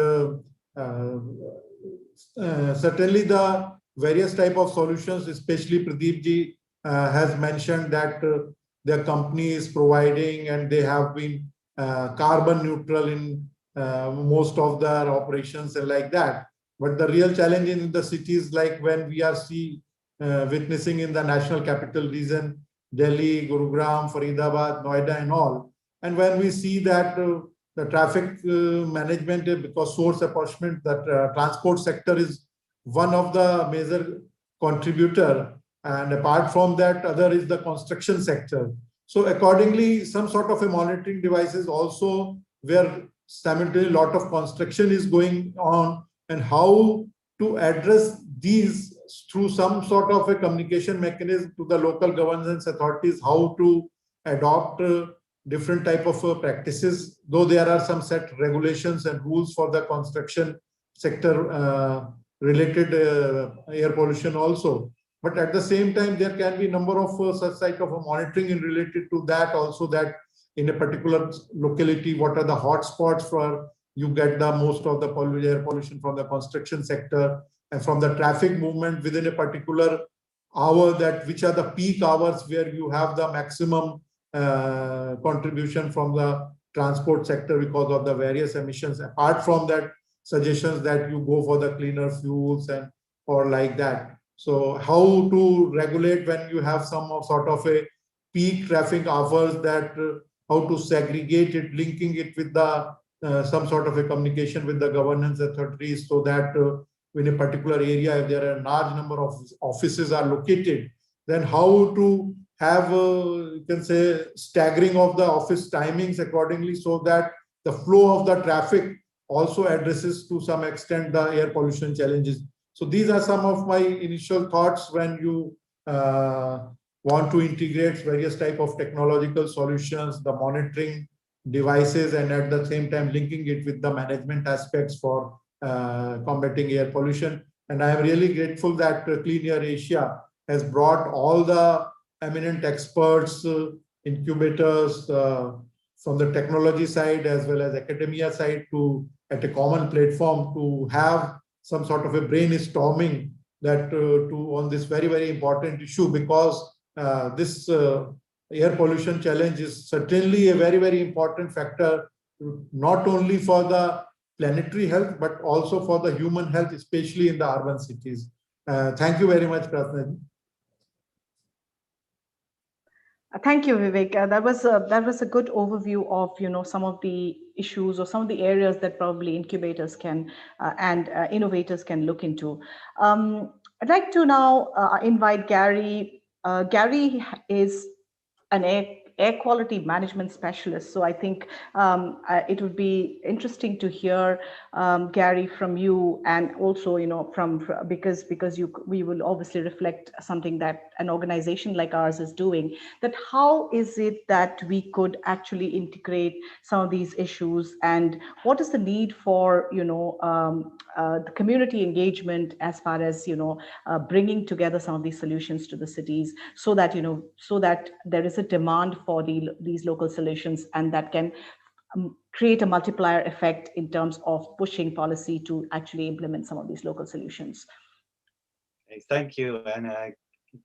certainly the various type of solutions, especially Pradeep ji has mentioned that their company is providing, and they have been carbon neutral in most of their operations and like that. But the real challenge in the cities, like when we are witnessing in the national capital region, Delhi, Gurugram, Faridabad, Noida and all, and when we see that the traffic management, because source apportionment, that transport sector is one of the major contributor, and apart from that, other is the construction sector. So accordingly, some sort of a monitoring devices also, where simultaneously a lot of construction is going on, and how to address these through some sort of a communication mechanism to the local governance authorities, how to adopt different type of practices, though there are some set regulations and rules for the construction sector related air pollution also. But at the same time, there can be number of such type of monitoring in related to that also, that in a particular locality, what are the hot spots for you get the most of the air pollution from the construction sector, and from the traffic movement within a particular hour, that which are the peak hours where you have the maximum contribution from the transport sector because of the various emissions. Apart from that, suggestions that you go for the cleaner fuels and or like that. So how to regulate when you have some sort of a peak traffic hours, that how to segregate it, linking it with the some sort of a communication with the governance authorities, so that in a particular area, if there are a large number of offices are located, then how to have you can say staggering of the office timings accordingly, so that the flow of the traffic also addresses to some extent the air pollution challenges. So these are some of my initial thoughts when you want to integrate various type of technological solutions, the monitoring devices, and at the same time linking it with the management aspects for combating air pollution. And I am really grateful that Clean Air Asia has brought all the eminent experts, incubators from the technology side as well as academia side to at a common platform to have some sort of a brainstorming that on this very, very important issue, because this air pollution challenge is certainly a very, very important factor, not only for the planetary health, but also for the human health, especially in the urban cities. Thank you very much, Pratna. Thank you, Vivek. That was a good overview of some of the issues or some of the areas that probably incubators can and innovators can look into. I'd like to now invite Gary. Gary is an air quality management specialist. So I think it would be interesting to hear, Gary, from you, and also, because we will obviously reflect something that an organization like ours is doing, that how is it that we could actually integrate some of these issues, and what is the need for, the community engagement as far as, bringing together some of these solutions to the cities, so that there is a demand for these local solutions, and that can create a multiplier effect in terms of pushing policy to actually implement some of these local solutions. Okay, thank you, and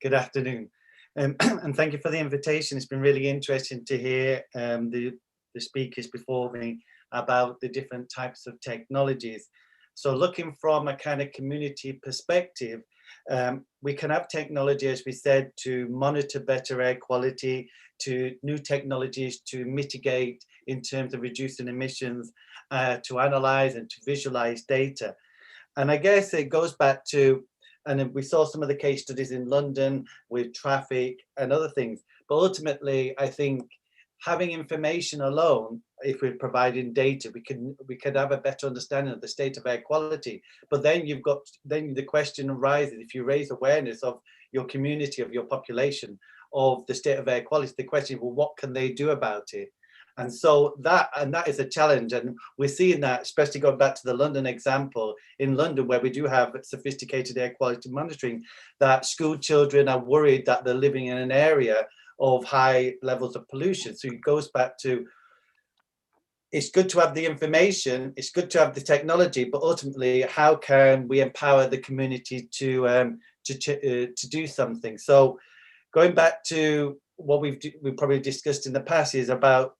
good afternoon. And thank you for the invitation. It's been really interesting to hear the speakers before me about the different types of technologies. So looking from a kind of community perspective, we can have technology, as we said, to monitor better air quality, to new technologies to mitigate in terms of reducing emissions, to analyze and to visualize data. And I guess it goes back to, and we saw some of the case studies in London with traffic and other things, but ultimately I think having information alone, if we're providing data, we could have a better understanding of the state of air quality. But then the question arises, if you raise awareness of your community, of your population, of the state of air quality, the question, well, what can they do about it? And so that is a challenge, and we're seeing that, especially going back to the London example, in London, where we do have sophisticated air quality monitoring, that school children are worried that they're living in an area of high levels of pollution. So it goes back to, it's good to have the information, it's good to have the technology, but ultimately, how can we empower the community to do something? So going back to what we've probably discussed in the past is about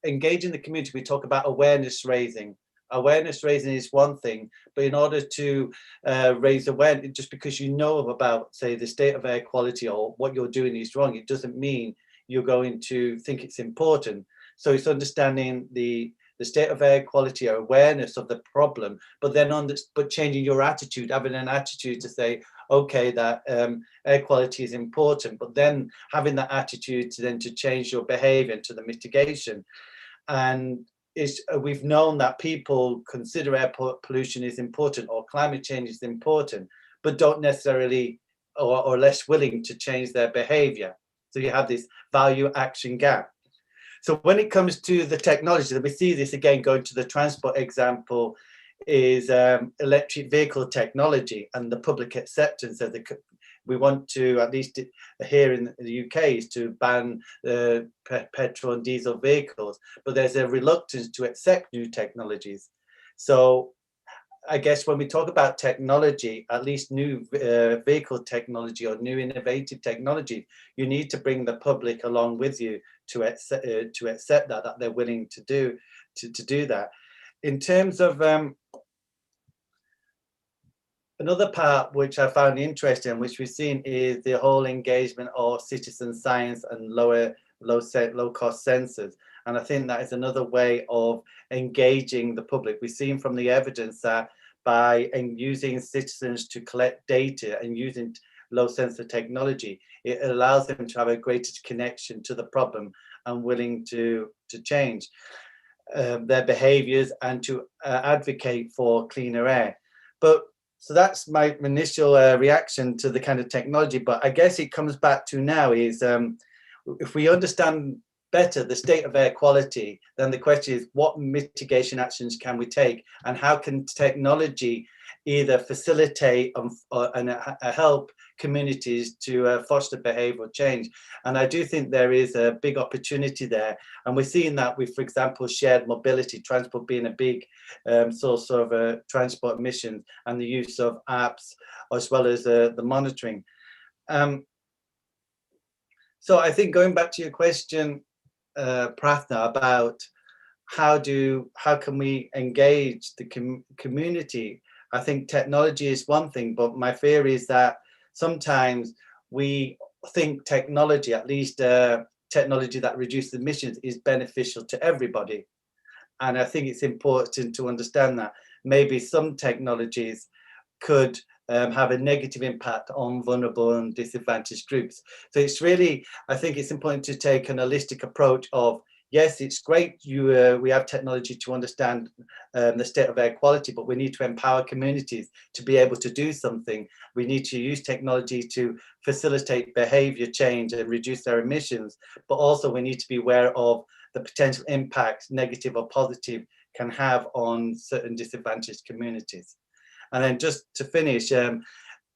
engaging the community. We talk about awareness raising. Awareness raising is one thing, but in order to raise awareness, just because you know about, say, the state of air quality or what you're doing is wrong, it doesn't mean you're going to think it's important. So it's understanding the state of air quality, awareness of the problem, but then but changing your attitude, having an attitude to say, okay, that air quality is important, but then having that attitude to change your behavior to the mitigation. And we've known that people consider air pollution is important or climate change is important, but don't necessarily or less willing to change their behavior. So you have this value action gap. So when it comes to the technology, we see this again going to the transport example, is electric vehicle technology and the public acceptance of we want to, at least here in the UK, is to ban petrol and diesel vehicles, but there's a reluctance to accept new technologies. So I guess when we talk about technology, at least new vehicle technology or new innovative technology, you need to bring the public along with you to accept that they're willing to do that. In terms of another part which I found interesting, which we've seen, is the whole engagement of citizen science and low-cost sensors. And I think that is another way of engaging the public. We've seen from the evidence that by using citizens to collect data and using low sensor technology, it allows them to have a greater connection to the problem and willing to change their behaviors and to advocate for cleaner air. But So that's my initial reaction to the kind of technology. But I guess it comes back to now is if we understand better the state of air quality, then the question is what mitigation actions can we take, and how can technology either facilitate and help communities to foster behavioral change. And I do think there is a big opportunity there. And we're seeing that with, for example, shared mobility, transport being a big source of transport emissions, and the use of apps, as well as the monitoring. So I think going back to your question, Prathna, about how can we engage the community? I think technology is one thing, but my fear is that sometimes we think technology, at least technology that reduces emissions, is beneficial to everybody. And I think it's important to understand that maybe some technologies could have a negative impact on vulnerable and disadvantaged groups. So it's really, I think it's important to take an holistic approach of, yes, it's great we have technology to understand the state of air quality, but we need to empower communities to be able to do something. We need to use technology to facilitate behavior change and reduce their emissions, but also we need to be aware of the potential impacts, negative or positive, can have on certain disadvantaged communities. And then just to finish,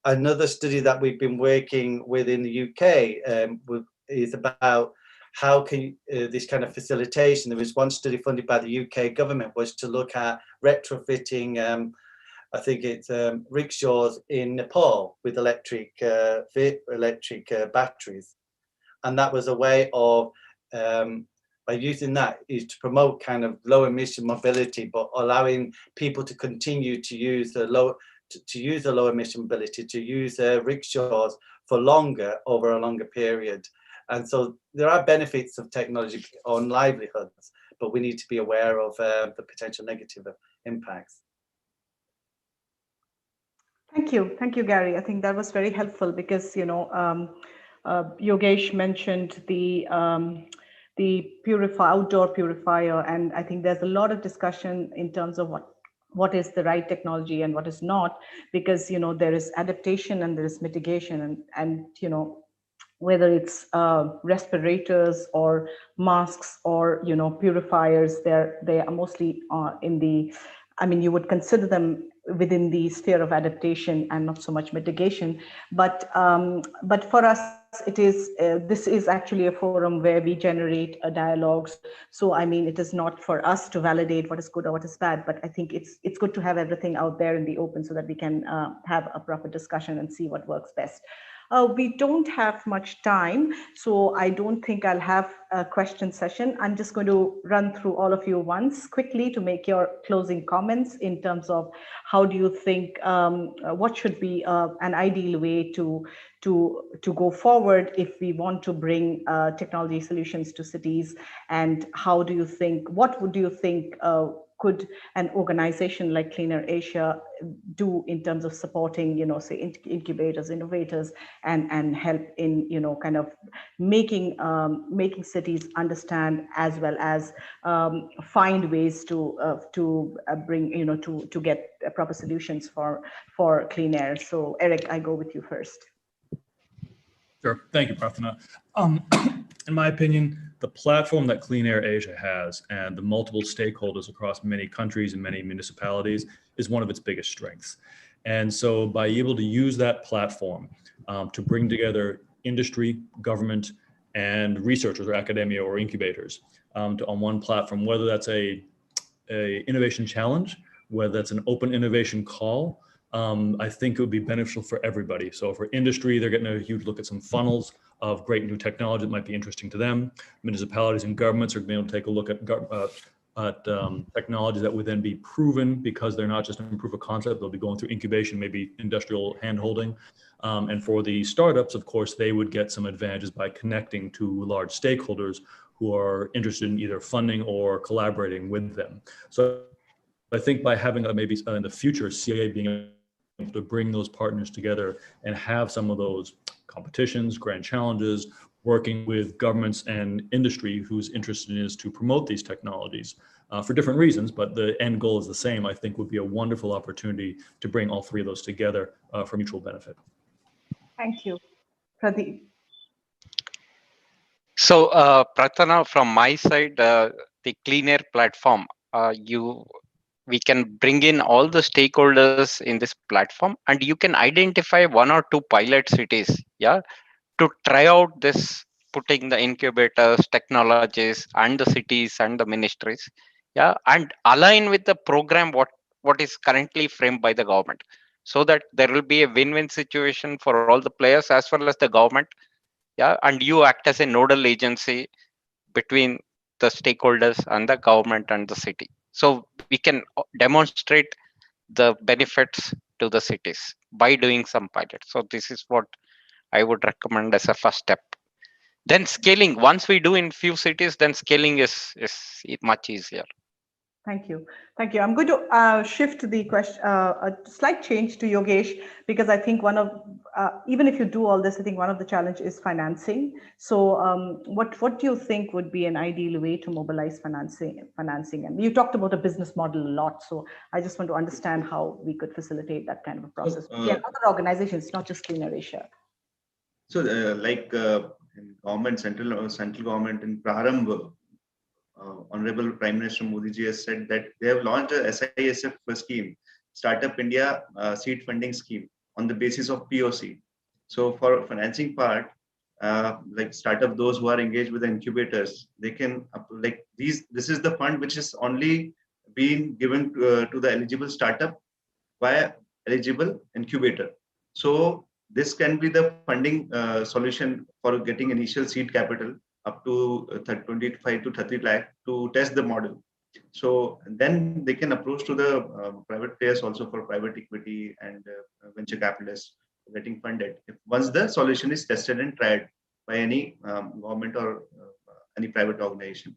another study that we've been working with in the UK is about how can this kind of facilitation. There was one study funded by the UK government, was to look at retrofitting, I think it's rickshaws in Nepal with electric batteries. And that was a way of, by using that, is to promote kind of low emission mobility, but allowing people to continue to use the low emission mobility, to use rickshaws for longer, over a longer period. And so there are benefits of technology on livelihoods, but we need to be aware of the potential negative impacts. Thank you, Gary. I think that was very helpful because Yogesh mentioned the outdoor purifier, and I think there's a lot of discussion in terms of what is the right technology and what is not, because there is adaptation and there is mitigation, and whether it's respirators or masks or purifiers, they are mostly in the, I mean, you would consider them within the sphere of adaptation and not so much mitigation. But for us, it is this is actually a forum where we generate a dialogue. So I mean, it is not for us to validate what is good or what is bad, but I think it's good to have everything out there in the open so that we can have a proper discussion and see what works best. We don't have much time, so I don't think I'll have a question session. I'm just going to run through all of you once quickly to make your closing comments in terms of how do you think, what should be an ideal way to go forward if we want to bring technology solutions to cities, and how do you think, what would you think could an organization like Clean Air Asia do in terms of supporting, say incubators, innovators, and help in, kind of making cities understand as well as find ways to bring, to get proper solutions for clean air. So Eric, I go with you first. Sure. Thank you, Prathna. In my opinion, the platform that Clean Air Asia has and the multiple stakeholders across many countries and many municipalities is one of its biggest strengths. And so by able to use that platform to bring together industry, government, and researchers or academia or incubators on one platform, whether that's a innovation challenge, whether that's an open innovation call, I think it would be beneficial for everybody. So for industry, they're getting a huge look at some funnels of great new technology that might be interesting to them. Municipalities and governments are being able to take a look at technology that would then be proven, because they're not just in proof of concept, they'll be going through incubation, maybe industrial handholding. And for the startups, of course, they would get some advantages by connecting to large stakeholders who are interested in either funding or collaborating with them. So I think by having maybe in the future, CIA being able to bring those partners together and have some of those competitions, grand challenges, working with governments and industry whose interest it is to promote these technologies, for different reasons, but the end goal is the same, I think would be a wonderful opportunity to bring all three of those together for mutual benefit. Thank you. Pradeep. So, Pratana, from my side, the Clean Air platform, we can bring in all the stakeholders in this platform, and you can identify 1 or 2 pilot cities, yeah, to try out this, putting the incubators, technologies, and the cities and the ministries, yeah, and align with the program what is currently framed by the government, so that there will be a win-win situation for all the players as well as the government, yeah, and you act as a nodal agency between the stakeholders and the government and the city, so we can demonstrate the benefits to the cities by doing some pilots. So this is what I would recommend as a first step. Then scaling, once we do in few cities, then scaling is much easier. Thank you. Thank you. I'm going to shift the question, a slight change to Yogesh, because I think even if you do all this, I think one of the challenge is financing. So what do you think would be an ideal way to mobilize financing? And you talked about a business model a lot. So I just want to understand how we could facilitate that kind of a process. Other organizations, not just Clean Air Asia. So in government, central government in Prarambh, Honorable Prime Minister Modi ji has said that they have launched a SISF scheme, Startup India seed funding scheme, on the basis of POC. So for financing part, like startup, those who are engaged with the incubators, they can this is the fund which is only being given to the eligible startup via eligible incubator. So this can be the funding solution for getting initial seed capital up to 25 to 30 lakh to test the model. So then they can approach to the private players also for private equity and venture capitalists getting funded once the solution is tested and tried by any government or any private organization.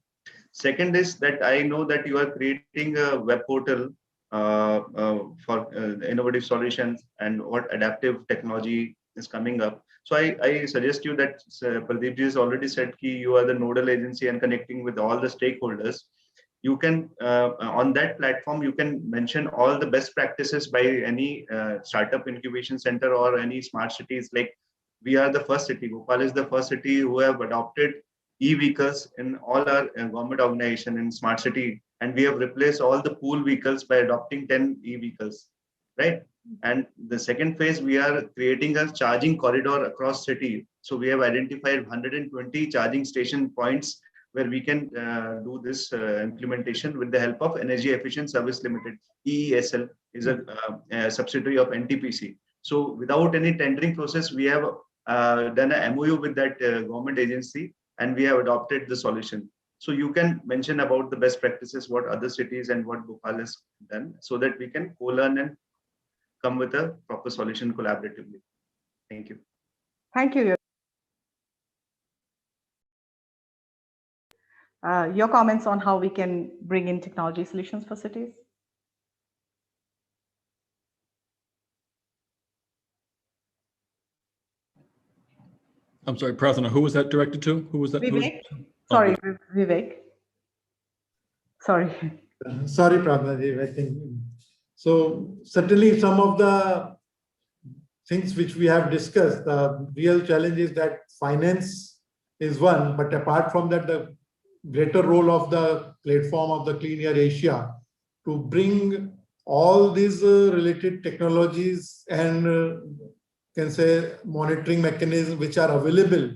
Second is that I know that you are creating a web portal for innovative solutions and what adaptive technology is coming up. So I suggest you that Pradeep ji has already said that you are the nodal agency and connecting with all the stakeholders. You can, on that platform, you can mention all the best practices by any startup incubation center or any smart cities. Like we are the first city, Bhopal is the first city who have adopted e-vehicles in all our government organization in smart city. And we have replaced all the pool vehicles by adopting 10 e-vehicles, right? And the second phase, we are creating a charging corridor across city. So we have identified 120 charging station points where we can do this implementation with the help of Energy Efficient Service Limited. EESL is a subsidiary of NTPC. So without any tendering process, we have done a MOU with that government agency and we have adopted the solution. So you can mention about the best practices, what other cities and what Bhopal has done, so that we can co-learn and come with a proper solution collaboratively. Thank you. Thank you. Your comments on how we can bring in technology solutions for cities? I'm sorry, Prathana, who was that directed to? Who was that? Vivek. Sorry, Vivek. Sorry. Sorry, Prathana, I think. So certainly some of the things which we have discussed, the real challenge is that finance is one, but apart from that, the greater role of the platform of the Clean Air Asia to bring all these related technologies and can say monitoring mechanisms which are available,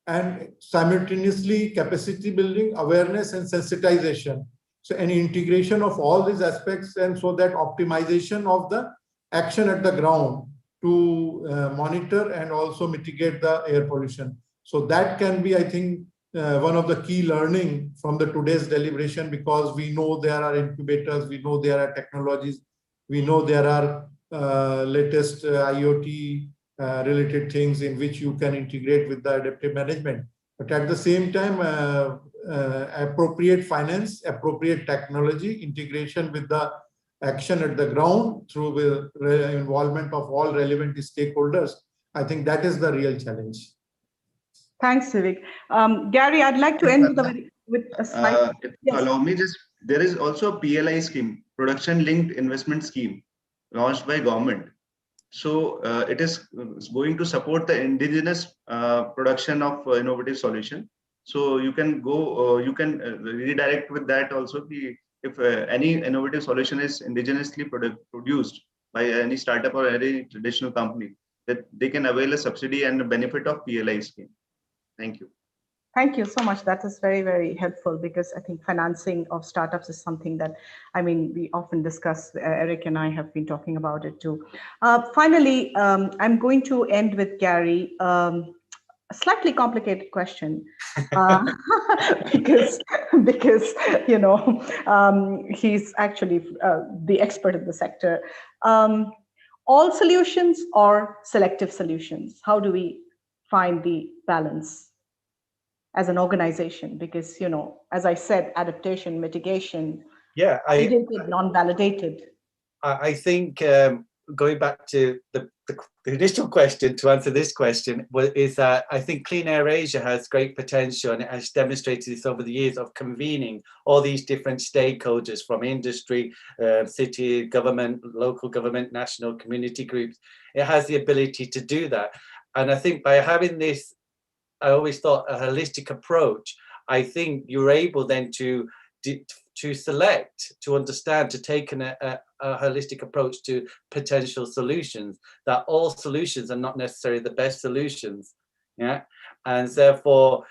and simultaneously capacity building, awareness and sensitization. So an integration of all these aspects, and so that optimization of the action at the ground to monitor and also mitigate the air pollution. So that can be, I think, one of the key learning from the today's deliberation, because we know there are incubators, we know there are technologies, we know there are latest IoT related things in which you can integrate with the adaptive management. But at the same time, appropriate finance, appropriate technology, integration with the action at the ground through the involvement of all relevant stakeholders. I think that is the real challenge. Thanks, Vivek. Gary, I'd like to end with a slide. If you allow me, just there is also a PLI scheme, Production Linked Investment Scheme, launched by government. So it is going to support the indigenous production of innovative solution. So you can go, you can redirect with that also. If any innovative solution is indigenously produced by any startup or any traditional company, that they can avail a subsidy and the benefit of PLI scheme. Thank you. Thank you so much. That is very, very helpful, because I think financing of startups is something that, I mean, we often discuss. Eric and I have been talking about it too. Finally, I'm going to end with Gary. A slightly complicated question, because he's actually the expert in the sector. All solutions or selective solutions? How do we find the balance as an organization? Because, as I said, adaptation, mitigation, Yeah, validated, non-validated. I think going back to the initial question to answer this question is that I think Clean Air Asia has great potential, and it has demonstrated this over the years of convening all these different stakeholders from industry, city, government, local government, national community groups. It has the ability to do that. And I think by having this, I always thought, a holistic approach, I think you're able then to select, to understand, to take a holistic approach to potential solutions, that all solutions are not necessarily the best solutions. Yeah. And therefore,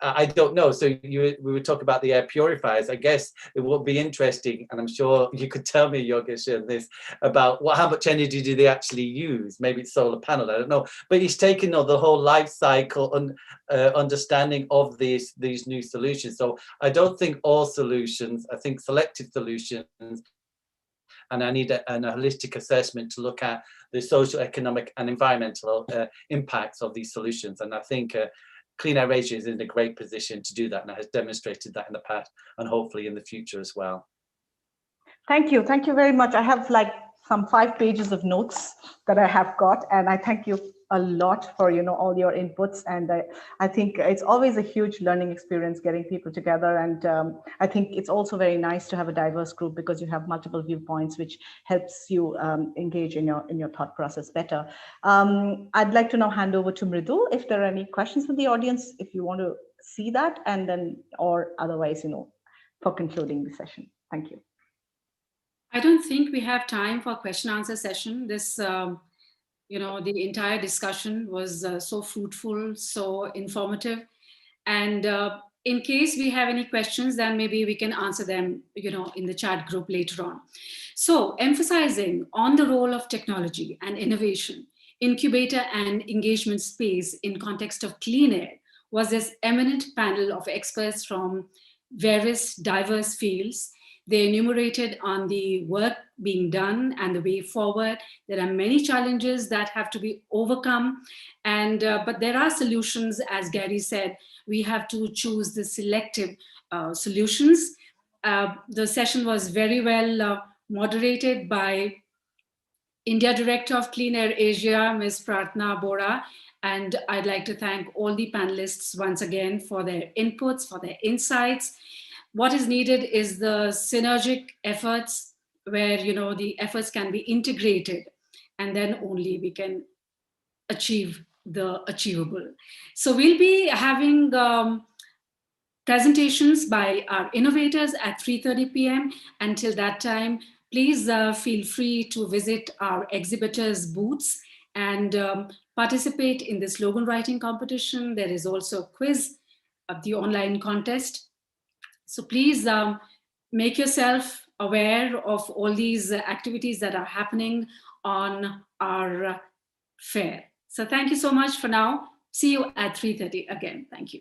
I don't know. So we would talk about the air purifiers. I guess it would be interesting, and I'm sure you could tell me, Yogesh, this about how much energy do they actually use? Maybe it's solar panel. I don't know. But he's taken the whole life cycle and understanding of these new solutions. So I don't think all solutions. I think selected solutions. And I need a holistic assessment to look at the social, economic, and environmental impacts of these solutions. And I think Clean Air Asia is in a great position to do that, and has demonstrated that in the past, and hopefully in the future as well. Thank you. Thank you very much. I have like some 5 pages of notes that I have got, and I thank you a lot for all your inputs. And I think it's always a huge learning experience getting people together, and I think it's also very nice to have a diverse group, because you have multiple viewpoints, which helps you engage in your thought process better. I'd like to now hand over to Mridul if there are any questions from the audience, if you want to see that, and then, or otherwise, for concluding the session. Thank you. I don't think we have time for a question answer session. This, the entire discussion was so fruitful, so informative. And in case we have any questions, then maybe we can answer them, in the chat group later on. So emphasizing on the role of technology and innovation, incubator and engagement space in context of clean air was this eminent panel of experts from various diverse fields. They enumerated on the work being done and the way forward. There are many challenges that have to be overcome, and but there are solutions. As Gary said, we have to choose the selective solutions. The session was very well moderated by India Director of Clean Air Asia, Ms. Pratna Bora. And I'd like to thank all the panelists once again for their inputs, for their insights. What is needed is the synergic efforts, where the efforts can be integrated, and then only we can achieve the achievable. So we'll be having presentations by our innovators at 3:30 p.m. Until that time, please feel free to visit our exhibitors' booths and participate in the slogan writing competition. There is also a quiz of the online contest. So please make yourself aware of all these activities that are happening on our fair. So thank you so much for now. See you at 3:30 again. Thank you.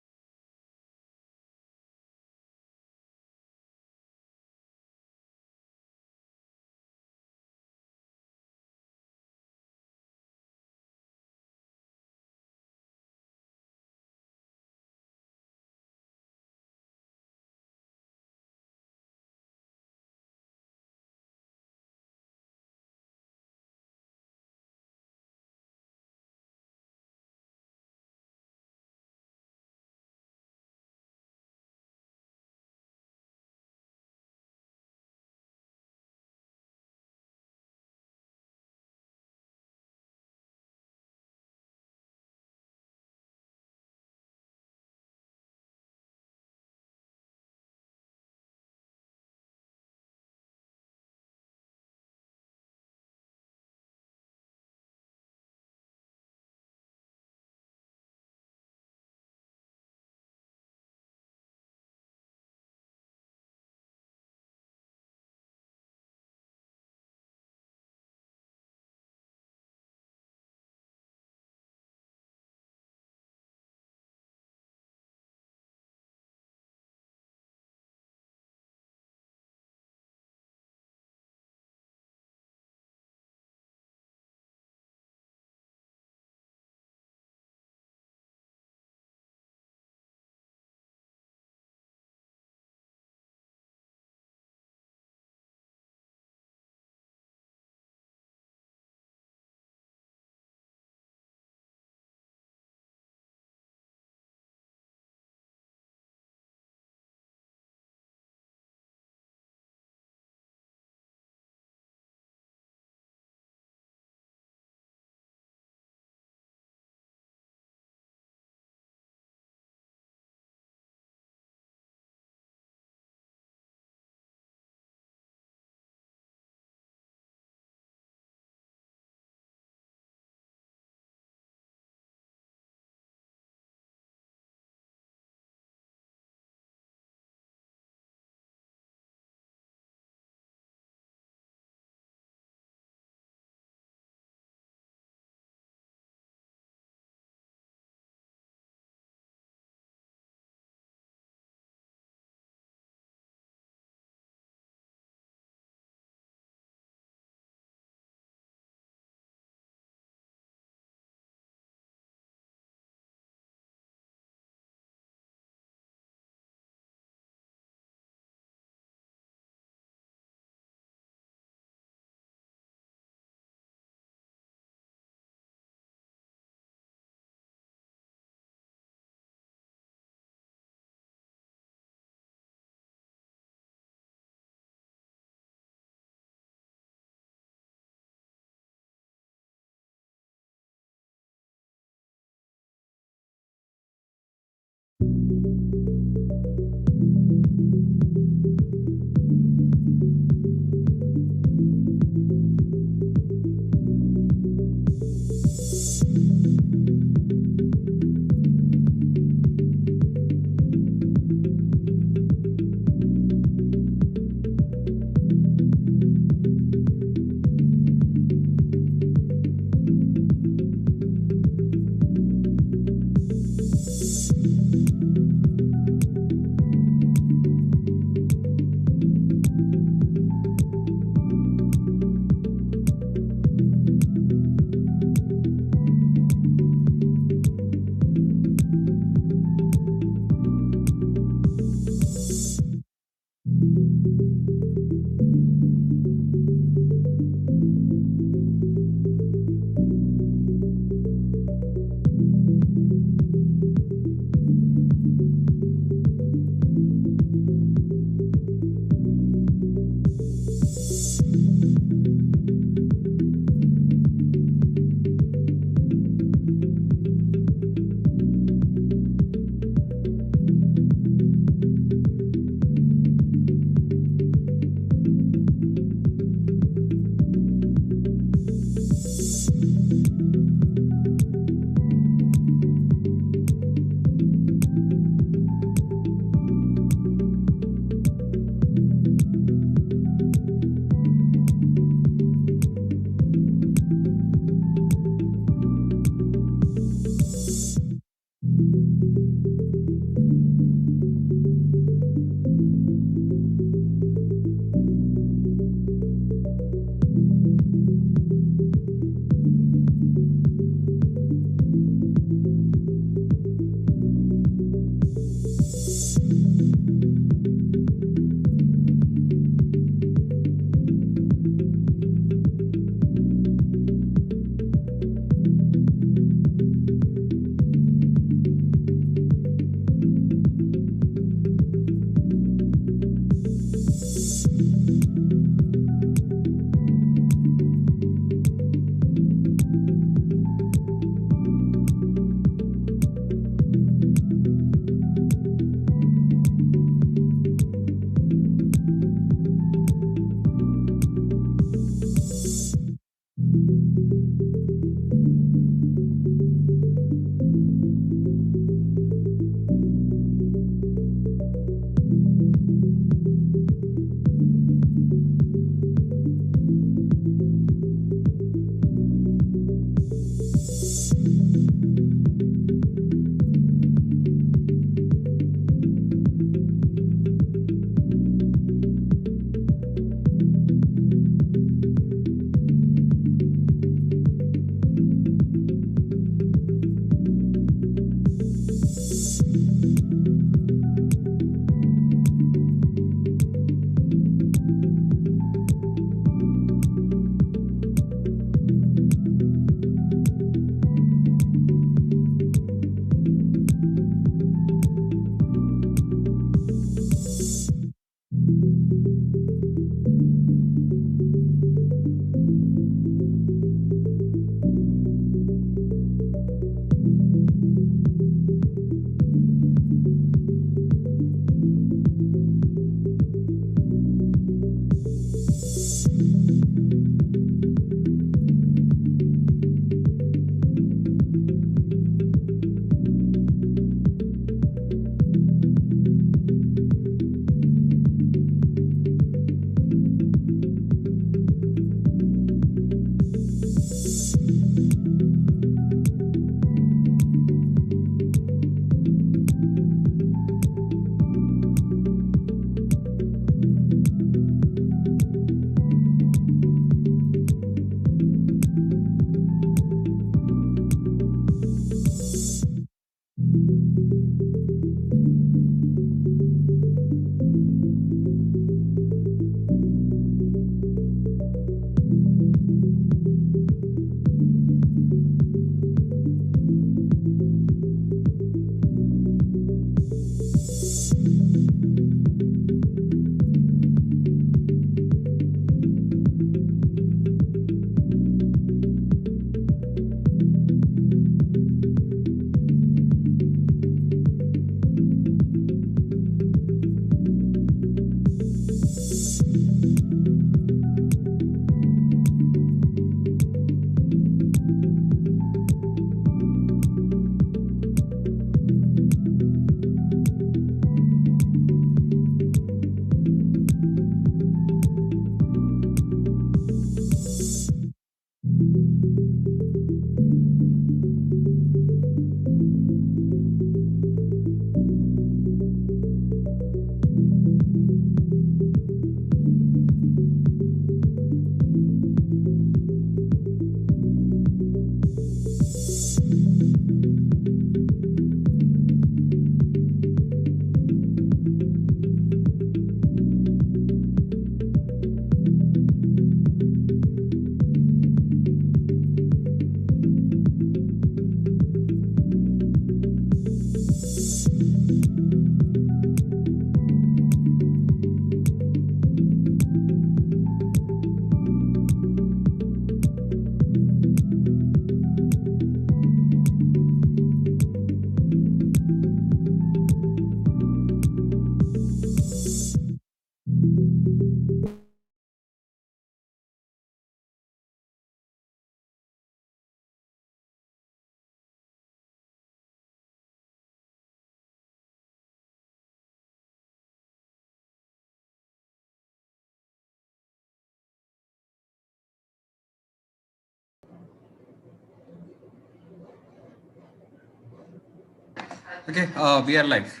Okay, we are live.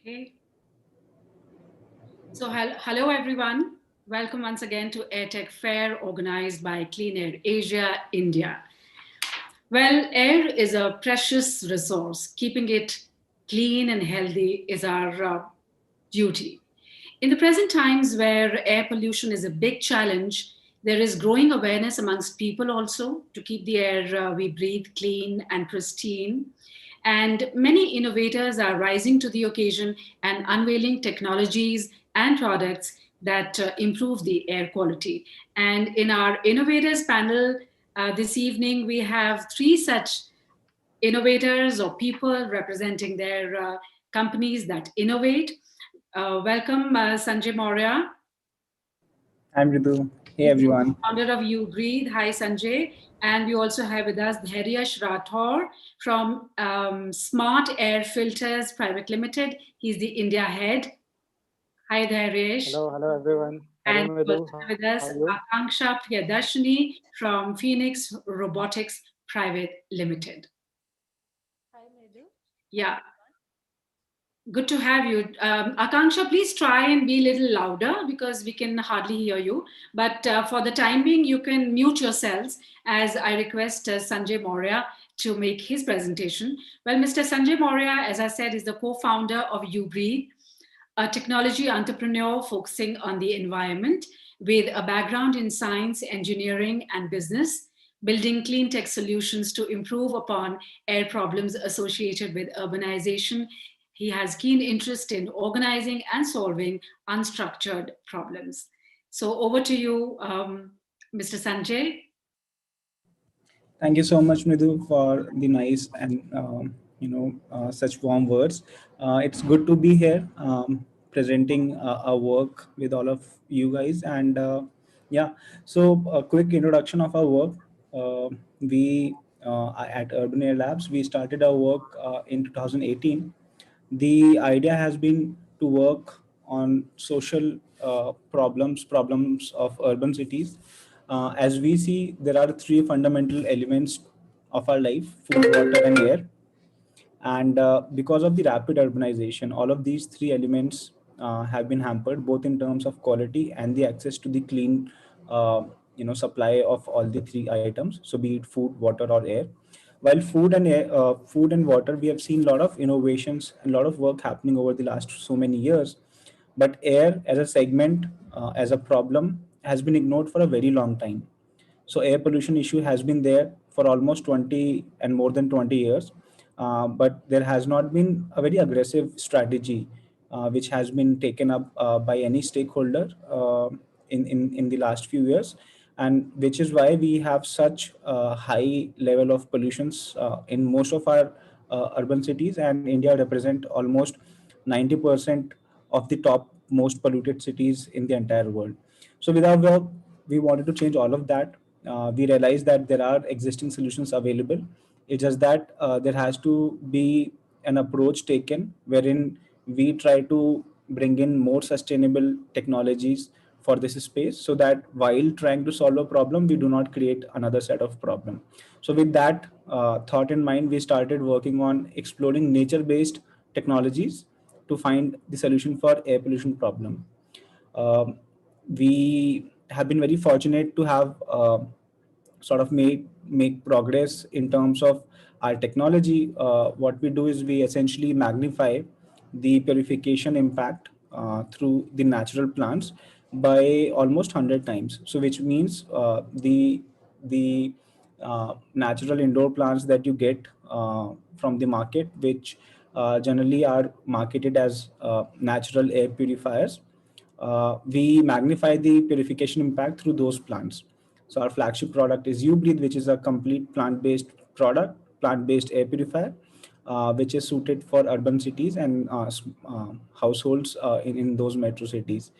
Okay. So hello everyone. Welcome once again to Airtech Fair organized by Clean Air Asia, India. Well, air is a precious resource. Keeping it clean and healthy is our duty. In the present times where air pollution is a big challenge, there is growing awareness amongst people also to keep the air we breathe clean and pristine. And many innovators are rising to the occasion and unveiling technologies and products that improve the air quality. And in our innovators panel this evening, we have three such innovators or people representing their companies that innovate. Welcome, Sanjay Maurya. I'm Ritu. Hey He's the everyone. founder of You Breathe. Hi, Sanjay. And we also have with us Dharyash Rathore from Smart Air Filters Private Limited. He's the India head. Hi, Dharyash. Hello everyone. Hello And we Madhu. also have with How us are you? Akanksha Priyadarshini from Phoenix Robotics Private Limited. Hi, Madhu. Yeah. Good to have you. Akanksha, please try and be a little louder because we can hardly hear you. But for the time being, you can mute yourselves as I request Sanjay Maurya to make his presentation. Well, Mr. Sanjay Maurya, as I said, is the co-founder of YouBreathe, a technology entrepreneur focusing on the environment with a background in science, engineering, and business, building clean tech solutions to improve upon air problems associated with urbanization. He has keen interest in organizing and solving unstructured problems. So over to you, Mr. Sanjay. Thank you so much, Midhu, for the nice and such warm words. It's good to be here, presenting our work with all of you guys. And yeah, so a quick introduction of our work. We at Urban Air Labs, we started our work in 2018. The idea has been to work on social problems of urban cities. As we see, there are three fundamental elements of our life: food, water, and air. And because of the rapid urbanization, all of these three elements have been hampered, both in terms of quality and the access to the clean supply of all the three items, so be it food, water, or air. While food and water, we have seen a lot of innovations and a lot of work happening over the last so many years, but air as a segment, as a problem, has been ignored for a very long time. So air pollution issue has been there for almost 20 and more than 20 years, but there has not been a very aggressive strategy which has been taken up by any stakeholder in the last few years, and which is why we have such a high level of pollutions in most of our urban cities, and India represent almost 90% of the top most polluted cities in the entire world. So with our work, we wanted to change all of that. We realized that there are existing solutions available. It's just that there has to be an approach taken wherein we try to bring in more sustainable technologies for this space, so that while trying to solve a problem, we do not create another set of problem. So with that thought in mind, we started working on exploring nature-based technologies to find the solution for air pollution problem. Um, we have been very fortunate to have sort of make progress in terms of our technology. What we do is we essentially magnify the purification impact through the natural plants by almost 100 times. So which means the natural indoor plants that you get from the market, which generally are marketed as natural air purifiers, we magnify the purification impact through those plants. So our flagship product is YouBreathe, which is a complete plant-based product, plant-based air purifier, which is suited for urban cities and households in those metro cities.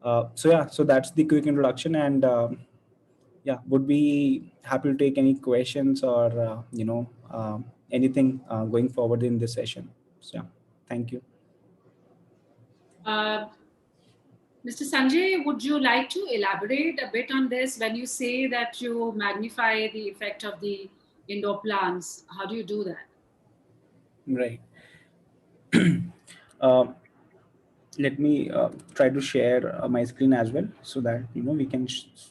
So yeah, so that's the quick introduction, and yeah, would be happy to take any questions or anything going forward in this session. So yeah, thank you. Mr. Sanjay, would you like to elaborate a bit on this? When you say that you magnify the effect of the indoor plants, how do you do that? Right. uh, let me try to share my screen as well, so that we can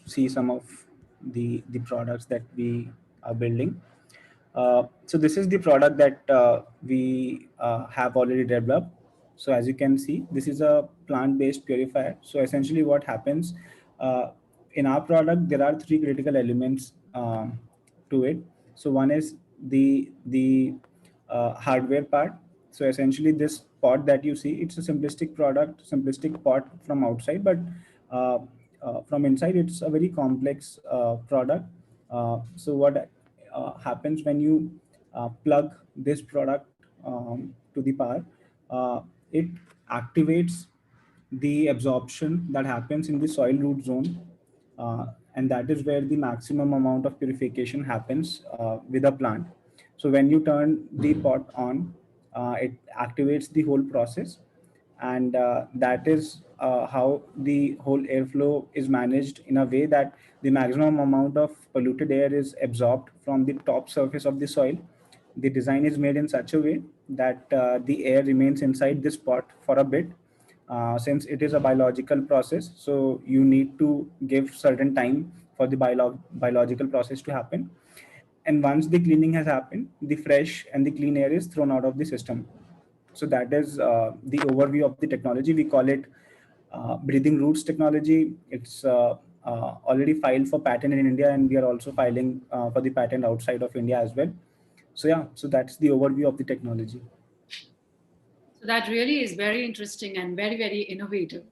see some of the products that we are building. So this is the product that we have already developed. So as you can see, this is a plant-based purifier. So essentially what happens uh, in our product, there are three critical elements to it. So one is the hardware part. So essentially this pot that you see, it's a simplistic product, simplistic pot from outside, but uh, from inside, it's a very complex product. So what happens when you plug this product to the power, it activates the absorption that happens in the soil root zone, and that is where the maximum amount of purification happens with a plant. So when you turn the pot on, it activates the whole process, and that is how the whole airflow is managed in a way that the maximum amount of polluted air is absorbed from the top surface of the soil. The design is made in such a way that the air remains inside this pot for a bit, since it is a biological process. So you need to give certain time for the biological process to happen. And once the cleaning has happened, the fresh and the clean air is thrown out of the system. So that is the overview of the technology. We call it breathing roots technology. It's already filed for patent in India, and we are also filing for the patent outside of India as well. So yeah, so that's the overview of the technology. So that really is very interesting and very, very innovative.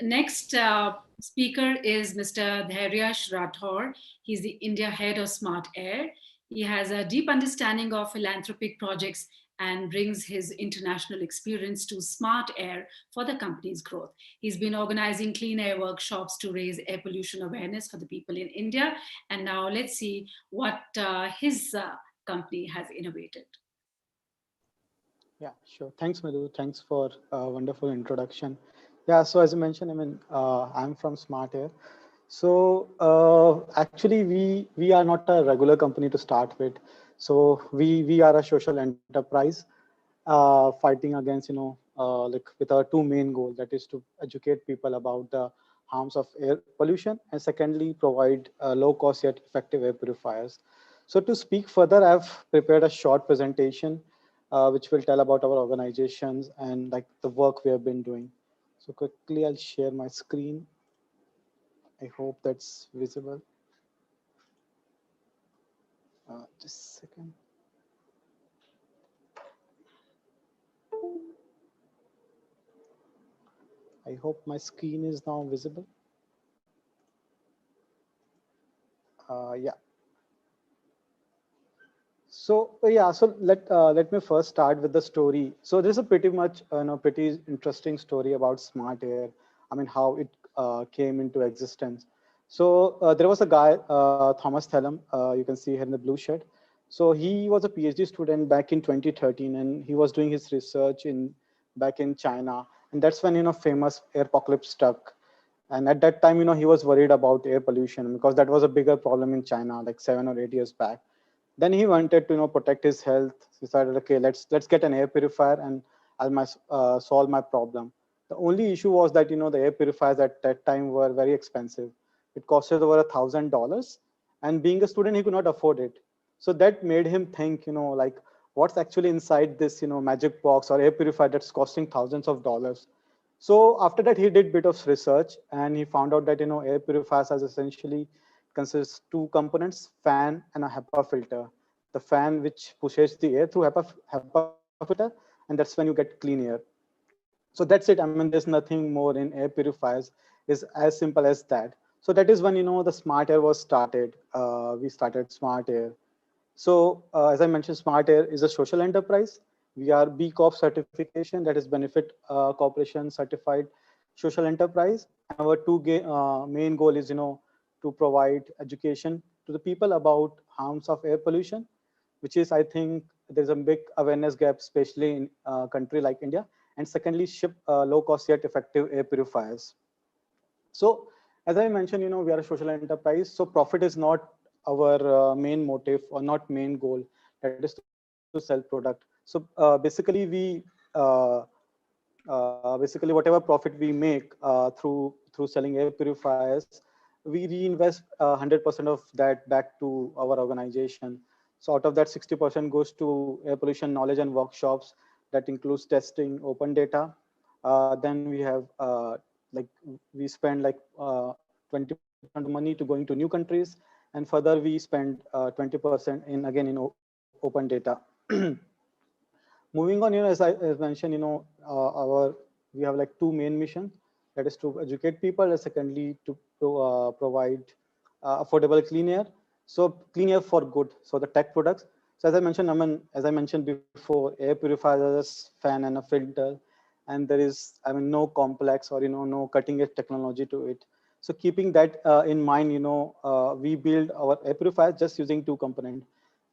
Next speaker is Mr. Dhairyash Rathore. He's the India head of Smart Air. He has a deep understanding of philanthropic projects and brings his international experience to Smart Air for the company's growth. He's been organizing clean air workshops to raise air pollution awareness for the people in India. And now let's see what his company has innovated. Yeah, sure. Thanks, Madhu. Thanks for a wonderful introduction. Yeah, so as you mentioned, I'm from Smart Air. So actually, we are not a regular company to start with. So we are a social enterprise fighting against, like with our two main goals, that is to educate people about the harms of air pollution, and secondly, provide low cost yet effective air purifiers. So to speak further, I've prepared a short presentation which will tell about our organizations and like the work we have been doing. So quickly, I'll share my screen. I hope that's visible. Just a second. I hope my screen is now visible. Yeah. So yeah, so let me first start with the story. So this is a pretty much pretty interesting story about Smart Air. I mean, how it came into existence. So there was a guy, Thomas Thellum. You can see here in the blue shirt. So he was a PhD student back in 2013, and he was doing his research back in China, and that's when famous apocalypse struck. And at that time, he was worried about air pollution because that was a bigger problem in China, like 7 or 8 years back. Then he wanted to protect his health. He decided, okay, let's get an air purifier and solve my problem. The only issue was that the air purifiers at that time were very expensive. It costed over $1,000, and being a student, he could not afford it. So that made him think, like what's actually inside this magic box or air purifier that's costing thousands of dollars. So after that, he did bit of research, and he found out that air purifiers has essentially consists two components: fan and a HEPA filter. The fan which pushes the air through HEPA filter, and that's when you get clean air. So that's it. I mean, there's nothing more in air purifiers. Is as simple as that. So that is when the Smart Air was started. We started Smart Air. So as I mentioned, Smart Air is a social enterprise. We are B Corp certification, that is Benefit Corporation certified social enterprise. And our main goal is, to provide education to the people about harms of air pollution, which is, I think, there's a big awareness gap, especially in a country like India. And secondly, ship low cost yet effective air purifiers. So as I mentioned, we are a social enterprise. So profit is not our main motive or not main goal. That is to sell product. So So basically whatever profit we make through selling air purifiers, we reinvest 100% of that back to our organization. So out of that, 60% goes to air pollution knowledge and workshops. That includes testing, open data. Then we have like we spend like 20% of money to going to new countries, and further we spend 20% in again in open data. Moving on, as mentioned, our we have like two main missions. That is to educate people, and secondly to provide affordable clean air. So clean air for good. So the tech products. So as I mentioned, as I mentioned before, air purifiers, fan, and a filter, and there is, no complex or no cutting edge technology to it. So keeping that in mind, we build our air purifiers just using two components,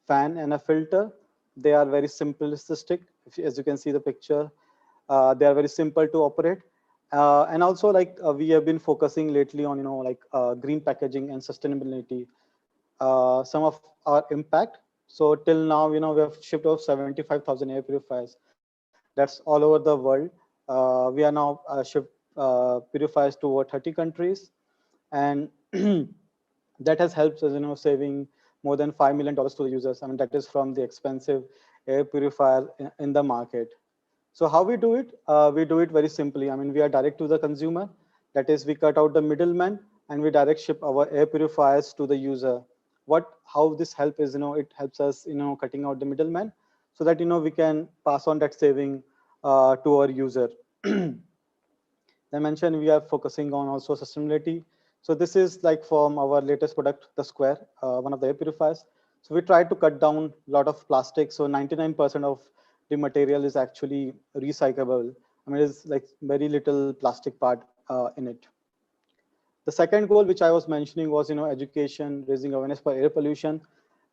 fan and a filter. They are very simplistic. As you can see the picture, they are very simple to operate. And also like we have been focusing lately on, like green packaging and sustainability. Some of our impact. So till now, we have shipped over 75,000 air purifiers. That's all over the world. We are now shipped purifiers to over 30 countries. And that has helped us, saving more than $5 million to the users. That is from the expensive air purifier in the market. So how we do it? We do it very simply. We are direct to the consumer. That is, we cut out the middleman and we direct ship our air purifiers to the user. How this help is, it helps us, cutting out the middleman, so that we can pass on that saving to our user. I mentioned we are focusing on also sustainability. So this is like from our latest product, the Square, one of the air purifiers. So we try to cut down a lot of plastic. So 99% of the material is actually recyclable. It's like very little plastic part in it. The second goal, which I was mentioning, was education, raising awareness for air pollution.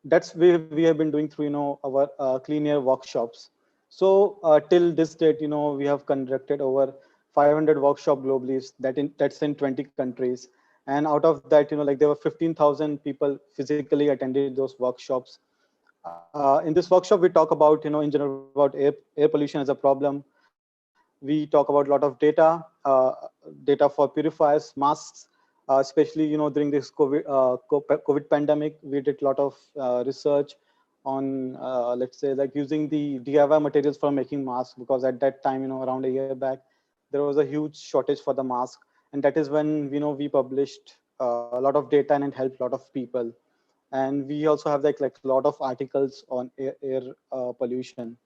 That's we have been doing through our clean air workshops. So till this date, we have conducted over 500 workshop globally. That's in 20 countries. And out of that, like there were 15,000 people physically attended those workshops. In this workshop, we talk about, in general, about air pollution as a problem. We talk about a lot of data for purifiers, masks, especially, during this COVID pandemic. We did a lot of research on, let's say, like using the DIY materials for making masks, because at that time, around a year back, there was a huge shortage for the mask. And that is when, we published a lot of data and it helped a lot of people. And we also have like a lot of articles on air pollution.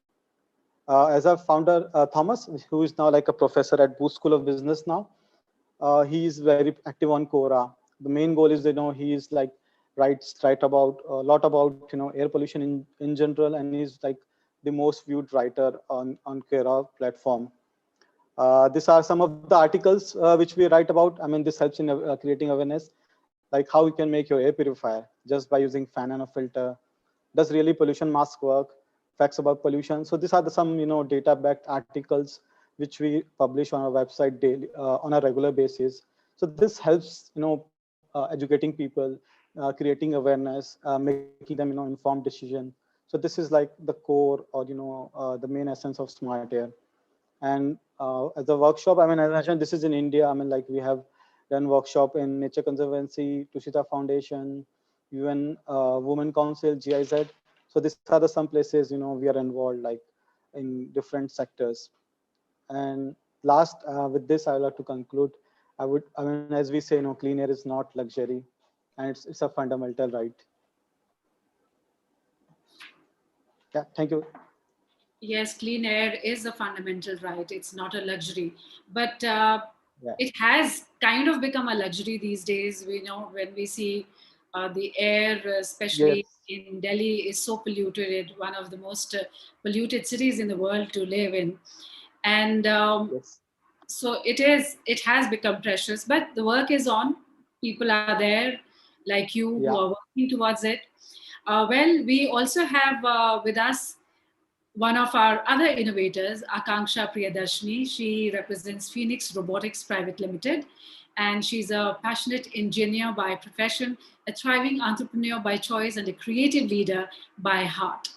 As a founder, Thomas, who is now like a professor at Booth School of Business now, he is very active on Quora. The main goal is, he is like write about a lot about air pollution in general, and he's like the most viewed writer on Quora platform. These are some of the articles which we write about. This helps in creating awareness, like how you can make your air purifier just by using fan and a filter. Does really pollution mask work? Facts about pollution. So these are some data-backed articles which we publish on our website daily on a regular basis. So this helps educating people, creating awareness, making them informed decision. So this is like the core, or the main essence of smart air. And as a workshop, as I mentioned, this is in India. Like we have done workshop in Nature Conservancy, Tushita Foundation, UN Women Council, GIZ. So these are the some places we are involved, like in different sectors. And last, with this, I would like to conclude. As we say, clean air is not luxury, and it's a fundamental right. Yeah, thank you. Yes, clean air is a fundamental right. It's not a luxury, but it has kind of become a luxury these days. We know when we see the air, especially in Delhi, is so polluted. It's one of the most polluted cities in the world to live in, and so it has become precious. But the work is on. People are there, like you, who are working towards it. Well, we also have with us one of our other innovators, Akanksha Priyadarshini. She represents Phoenix Robotics Private Limited, and she's a passionate engineer by profession, a thriving entrepreneur by choice, and a creative leader by heart.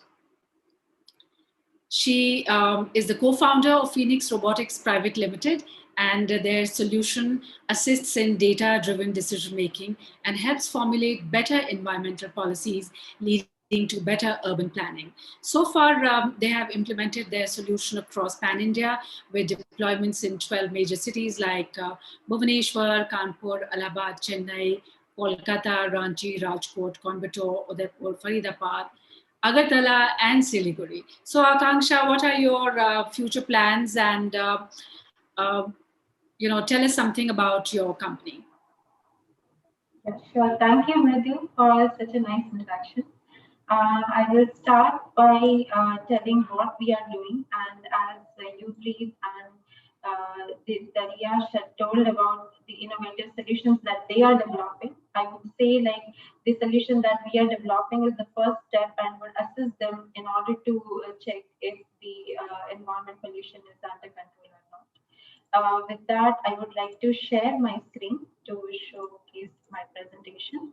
She is the co-founder of Phoenix Robotics Private Limited, and their solution assists in data-driven decision-making and helps formulate better environmental policies, leading to better urban planning. So far, they have implemented their solution across pan-India with deployments in 12 major cities like Bhubaneswar, Kanpur, Allahabad, Chennai, Kolkata, Ranchi, Rajkot, Coimbatore, Udaipur, Faridabad, Agartala, and Siliguri. So, Akanksha, what are your future plans? And uh, tell us something about your company. Yeah, sure. Thank you, Mridhu, for such a nice introduction. I will start by telling what we are doing, and as you brief and the Riyash had told about the innovative solutions that they are developing, I would say like the solution that we are developing is the first step and would assist them in order to check if the environment pollution is under control or not. With that, I would like to share my screen to showcase my presentation.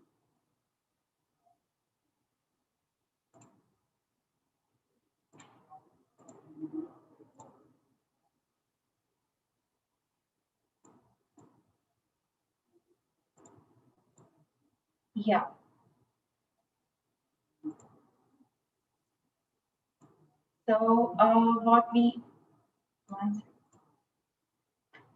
Yeah. So what we once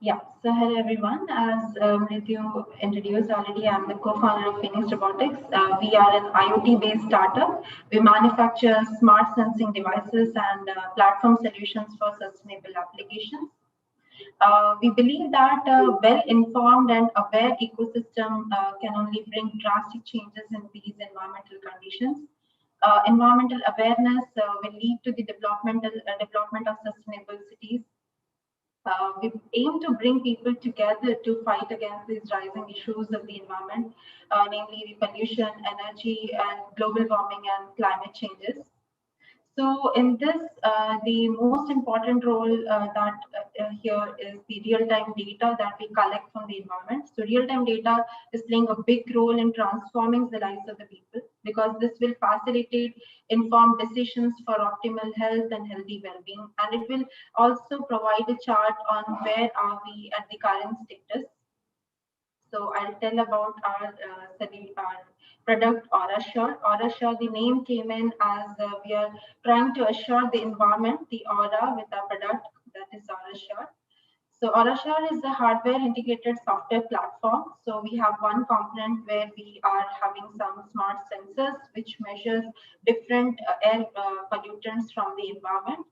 yeah, so hello everyone. As Mrithu introduced already, I'm the co-founder of Phoenix Robotics. We are an IoT-based startup. We manufacture smart sensing devices and platform solutions for sustainable applications. We believe that a well-informed and aware ecosystem can only bring drastic changes in these environmental conditions. Environmental awareness will lead to the development of sustainable cities. We aim to bring people together to fight against these rising issues of the environment, namely the pollution, energy, and global warming and climate changes. So in this, the most important role here is the real-time data that we collect from the environment. So real-time data is playing a big role in transforming the lives of the people because this will facilitate informed decisions for optimal health and healthy well-being. And it will also provide a chart on where are we at the current status. So I'll tell about our product AuraSure. AuraSure, the name came in as we are trying to assure the environment, the aura with our product that is AuraSure. So AuraSure is a hardware integrated software platform. So we have one component where we are having some smart sensors which measures different air pollutants from the environment.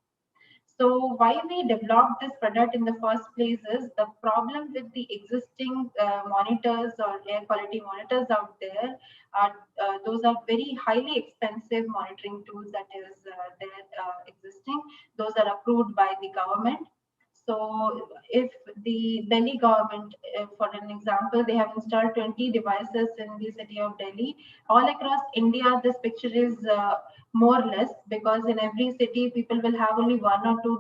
So why we developed this product in the first place is the problem with the existing monitors or air quality monitors out there are those are very highly expensive monitoring tools that is there existing. Those are approved by the government. So if the Delhi government, for an example, they have installed 20 devices in the city of Delhi. All across India, this picture is more or less because in every city, people will have only one or two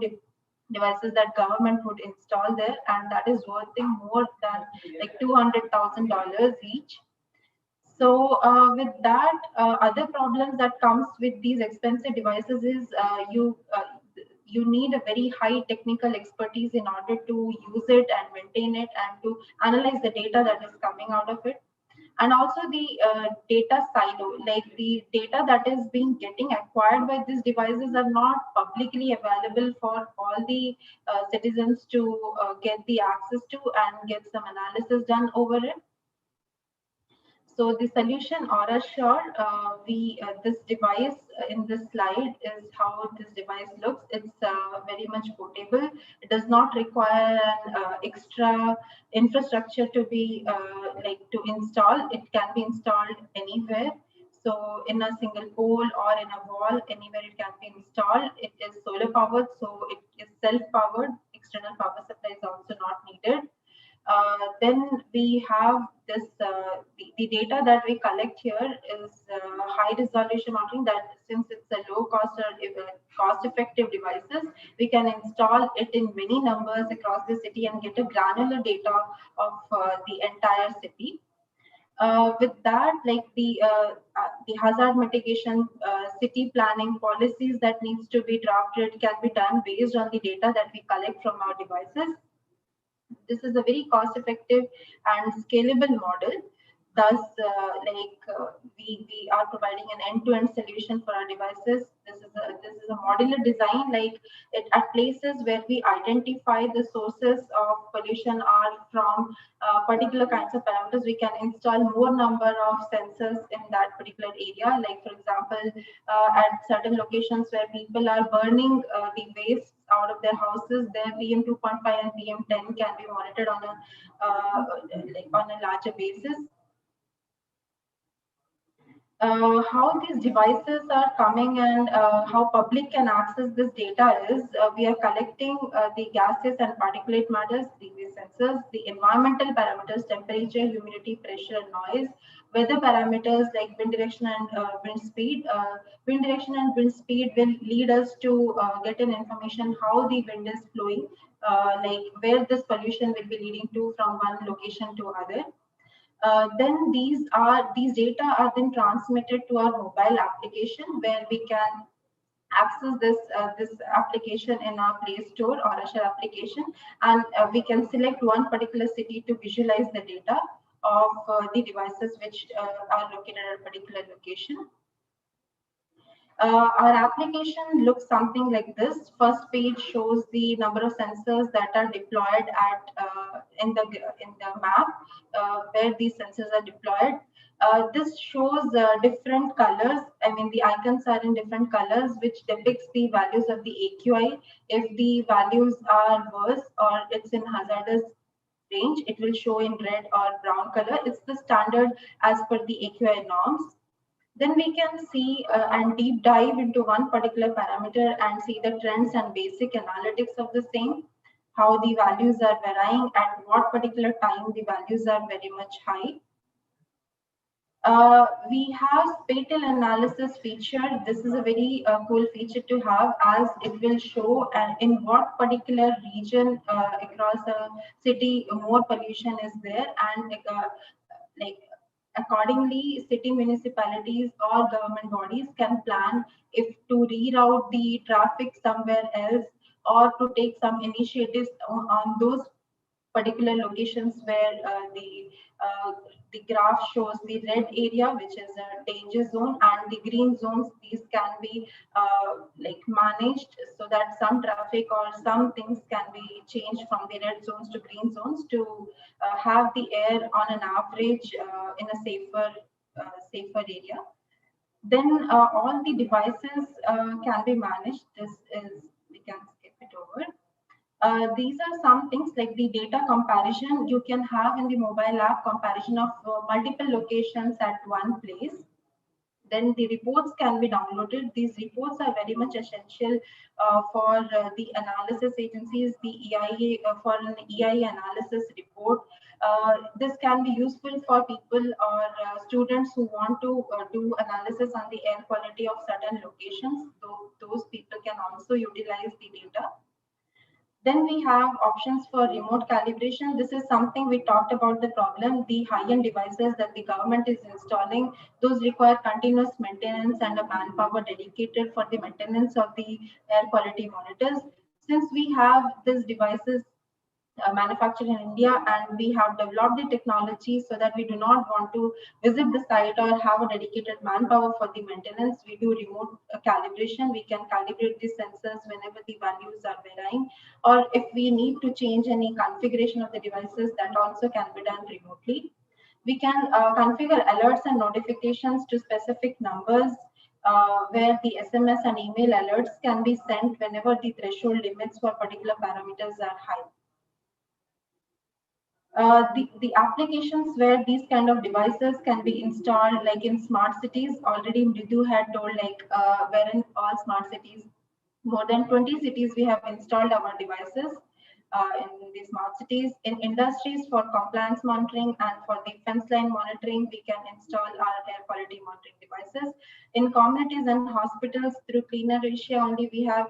devices that government would install there, and that is worth more than like $200,000 each. So with that, other problems that comes with these expensive devices is you need a very high technical expertise in order to use it and maintain it and to analyze the data that is coming out of it. And also the data silo, like the data that is being getting acquired by these devices are not publicly available for all the citizens to get the access to and get some analysis done over it. So the solution AuraSure, this device in this slide is how this device looks. It's very much portable. It does not require an extra infrastructure to be to install. It can be installed anywhere. So in a single pole or in a wall, anywhere it can be installed. It is solar powered, so it is self-powered. External power supply is also not needed. Then we have this the data that we collect here is high resolution monitoring, that since it's a low cost or cost effective devices, we can install it in many numbers across the city and get a granular data of the entire city. With that, like the hazard mitigation, city planning policies that needs to be drafted can be done based on the data that we collect from our devices. This is a very cost-effective and scalable model. Thus, we are providing an end-to-end solution for our devices. This is a modular design. Like at places where we identify the sources of pollution are from particular kinds of parameters, we can install more number of sensors in that particular area. Like for example, at certain locations where people are burning the waste out of their houses, their PM 2.5 and PM 10 can be monitored on a larger basis. How these devices are coming and how public can access this data is we are collecting the gases and particulate matters, the sensors, the environmental parameters, temperature, humidity, pressure, noise, weather parameters like wind direction and wind speed. Wind direction and wind speed will lead us to get an information how the wind is flowing, like where this pollution will be leading to from one location to other. Then these data are then transmitted to our mobile application where we can access this application in our Play Store or a share application, and we can select one particular city to visualize the data of the devices which are located at a particular location. Our application looks something like this. First page shows the number of sensors that are deployed at in the map where these sensors are deployed. This shows different colors. I mean, the icons are in different colors, which depicts the values of the AQI. If the values are worse or it's in hazardous range, it will show in red or brown color. It's the standard as per the AQI norms. Then we can see and deep dive into one particular parameter and see the trends and basic analytics of the same, how the values are varying, at what particular time the values are very much high. We have spatial analysis feature. This is a very cool feature to have, as it will show in what particular region across a city more pollution is there, and like accordingly, city municipalities or government bodies can plan if to reroute the traffic somewhere else or to take some initiatives on those particular locations where the graph shows the red area, which is a danger zone, and the green zones. These can be like managed so that some traffic or some things can be changed from the red zones to green zones to have the air on an average in a safer area. Then all the devices can be managed. This is, we can skip it over. These are some things like the data comparison. You can have in the mobile app comparison of multiple locations at one place. Then the reports can be downloaded. These reports are very much essential for the analysis agencies, the EIA, for an EIA analysis report. This can be useful for people or students who want to do analysis on the air quality of certain locations. So those people can also utilize the data. Then we have options for remote calibration. This is something we talked about the problem. The high-end devices that the government is installing, those require continuous maintenance and a manpower dedicated for the maintenance of the air quality monitors. Since we have these devices manufactured in India, and we have developed the technology so that we do not want to visit the site or have a dedicated manpower for the maintenance. We do remote calibration. We can calibrate the sensors whenever the values are varying, or if we need to change any configuration of the devices, that also can be done remotely. We can configure alerts and notifications to specific numbers where the SMS and email alerts can be sent whenever the threshold limits for particular parameters are high. The applications where these kind of devices can be installed, like in smart cities, already Mridu had told, like where in all smart cities, more than 20 cities we have installed our devices. in the smart cities. In industries, for compliance monitoring and for the fence line monitoring, we can install our air quality monitoring devices. In communities and hospitals, through Cleaner Asia only, we have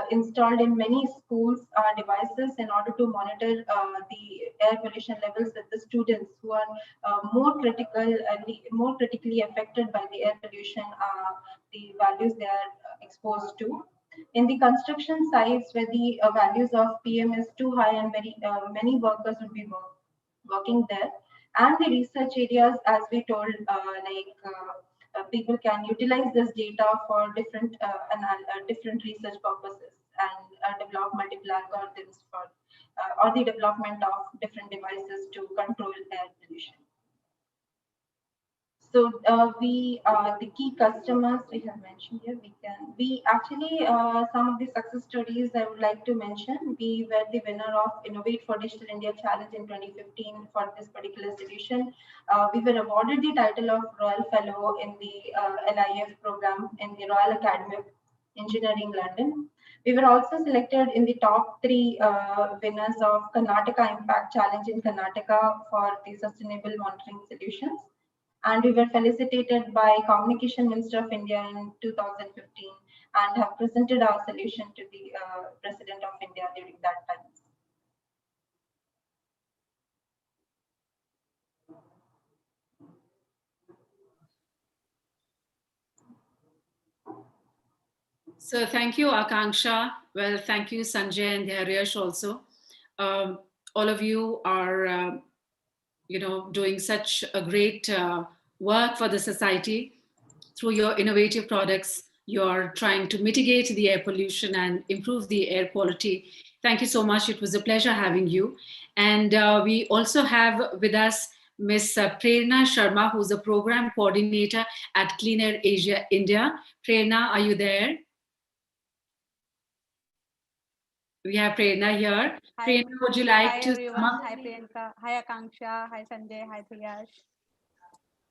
installed in many schools devices in order to monitor the air pollution levels with the students who are more critically affected by the air pollution, the values they are exposed to. In the construction sites where the values of PM is too high and many workers would be working there, and the research areas, as we told, people can utilize this data for different research purposes and develop multiple algorithms for or the development of different devices to control air pollution. So the key customers we have mentioned here, we actually, some of the success stories I would like to mention. We were the winner of Innovate for Digital India Challenge in 2015 for this particular solution. We were awarded the title of Royal Fellow in the LIF program in the Royal Academy of Engineering, London. We were also selected in the top 3 winners of Karnataka Impact Challenge in Karnataka for the sustainable monitoring solutions. And we were felicitated by Communication Minister of India in 2015 and have presented our solution to the President of India during that time. So thank you, Akanksha. Well, thank you, Sanjay and Dharyesh also. All of you are, doing such a great work for the society. Through your innovative products, you're trying to mitigate the air pollution and improve the air quality. Thank you so much. It was a pleasure having you. And we also have with us Ms. Prerna Sharma, who's a program coordinator at Clean Air Asia India. Prerna, are you there? We have Prerna here. Hi. Prerna, would you like Hi to everyone. Hi Priyanka. Hi Akanksha. Hi Sanjay. Hi Priyash.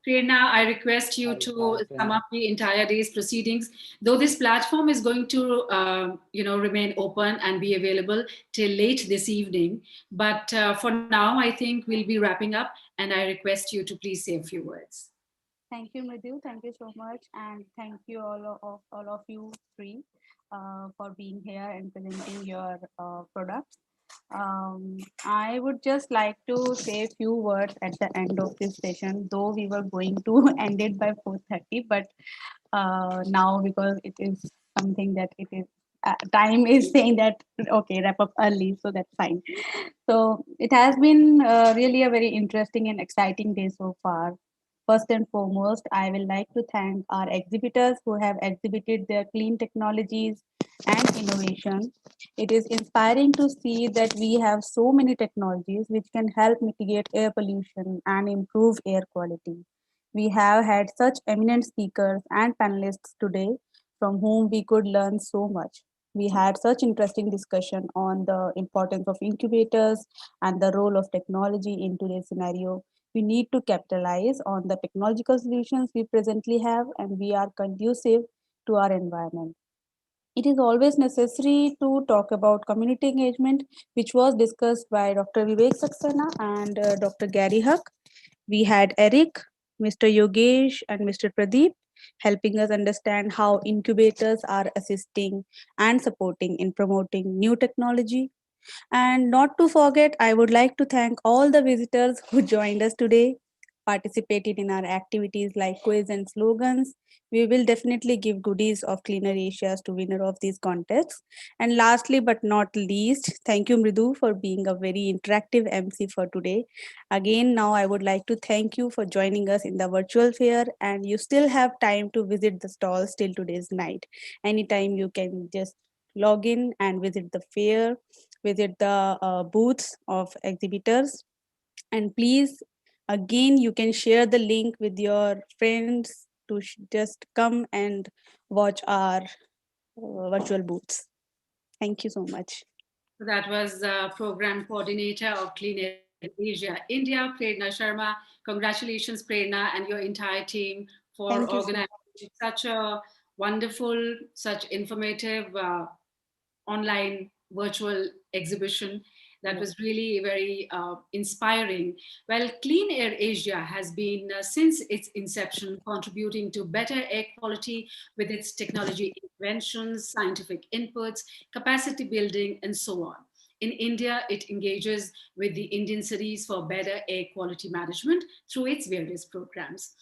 Prerna, I request you to sum up the entire day's proceedings. Though this platform is going to, remain open and be available till late this evening, but for now, I think we'll be wrapping up, and I request you to please say a few words. Thank you, Mridhu. Thank you so much, and thank you all of you three for being here and presenting your products. I would just like to say a few words at the end of this session, though we were going to end it by 4:30, but now because it is something that it is time is saying that okay, wrap up early, so that's fine. So it has been really a very interesting and exciting day so far. First and foremost, I will like to thank our exhibitors who have exhibited their clean technologies and innovation. It is inspiring to see that we have so many technologies which can help mitigate air pollution and improve air quality. We have had such eminent speakers and panelists today from whom we could learn so much. We had such interesting discussion on the importance of incubators and the role of technology in today's scenario. We need to capitalize on the technological solutions we presently have, and we are conducive to our environment. It is always necessary to talk about community engagement, which was discussed by Dr. Vivek Saxena and Dr. Gary Huck. We had Eric, Mr. Yogesh, and Mr. Pradeep helping us understand how incubators are assisting and supporting in promoting new technology. And not to forget, I would like to thank all the visitors who joined us today, participated in our activities like quiz and slogans. We will definitely give goodies of Cleaner Asias to winner of these contests. And lastly but not least, thank you Mridu for being a very interactive MC for today. Again, now I would like to thank you for joining us in the virtual fair, and you still have time to visit the stalls till today's night. Anytime you can just log in and visit the fair, visit the booths of exhibitors, and please, again, you can share the link with your friends to just come and watch our virtual booths. Thank you so much. That was program coordinator of Clean Air Asia India, Prerna Sharma. Congratulations, Prerna, and your entire team for organizing such a wonderful, such informative online virtual exhibition. That was really very inspiring. Well, Clean Air Asia has been, since its inception, contributing to better air quality with its technology inventions, scientific inputs, capacity building, and so on. In India, it engages with the Indian cities for better air quality management through its various programs.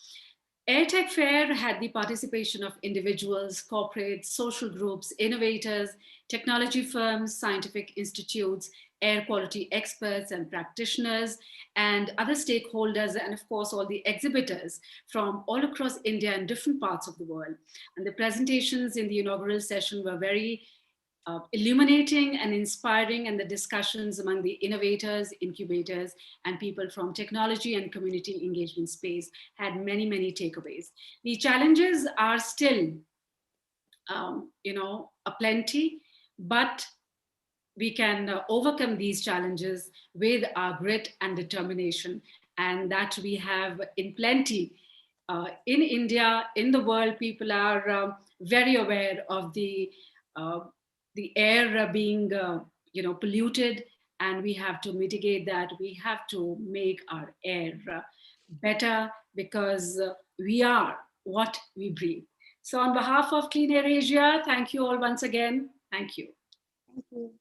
Airtech Fair had the participation of individuals, corporates, social groups, innovators, technology firms, scientific institutes, air quality experts and practitioners, and other stakeholders, and of course, all the exhibitors from all across India and different parts of the world. And the presentations in the inaugural session were very illuminating and inspiring, and the discussions among the innovators, incubators, and people from technology and community engagement space had many, many takeaways. The challenges are still, aplenty, but we can overcome these challenges with our grit and determination, and that we have in plenty. In India, in the world, people are very aware of the air being polluted, and we have to mitigate that. We have to make our air better, because we are what we breathe. So on behalf of Clean Air Asia, thank you all once again. Thank you. Thank you.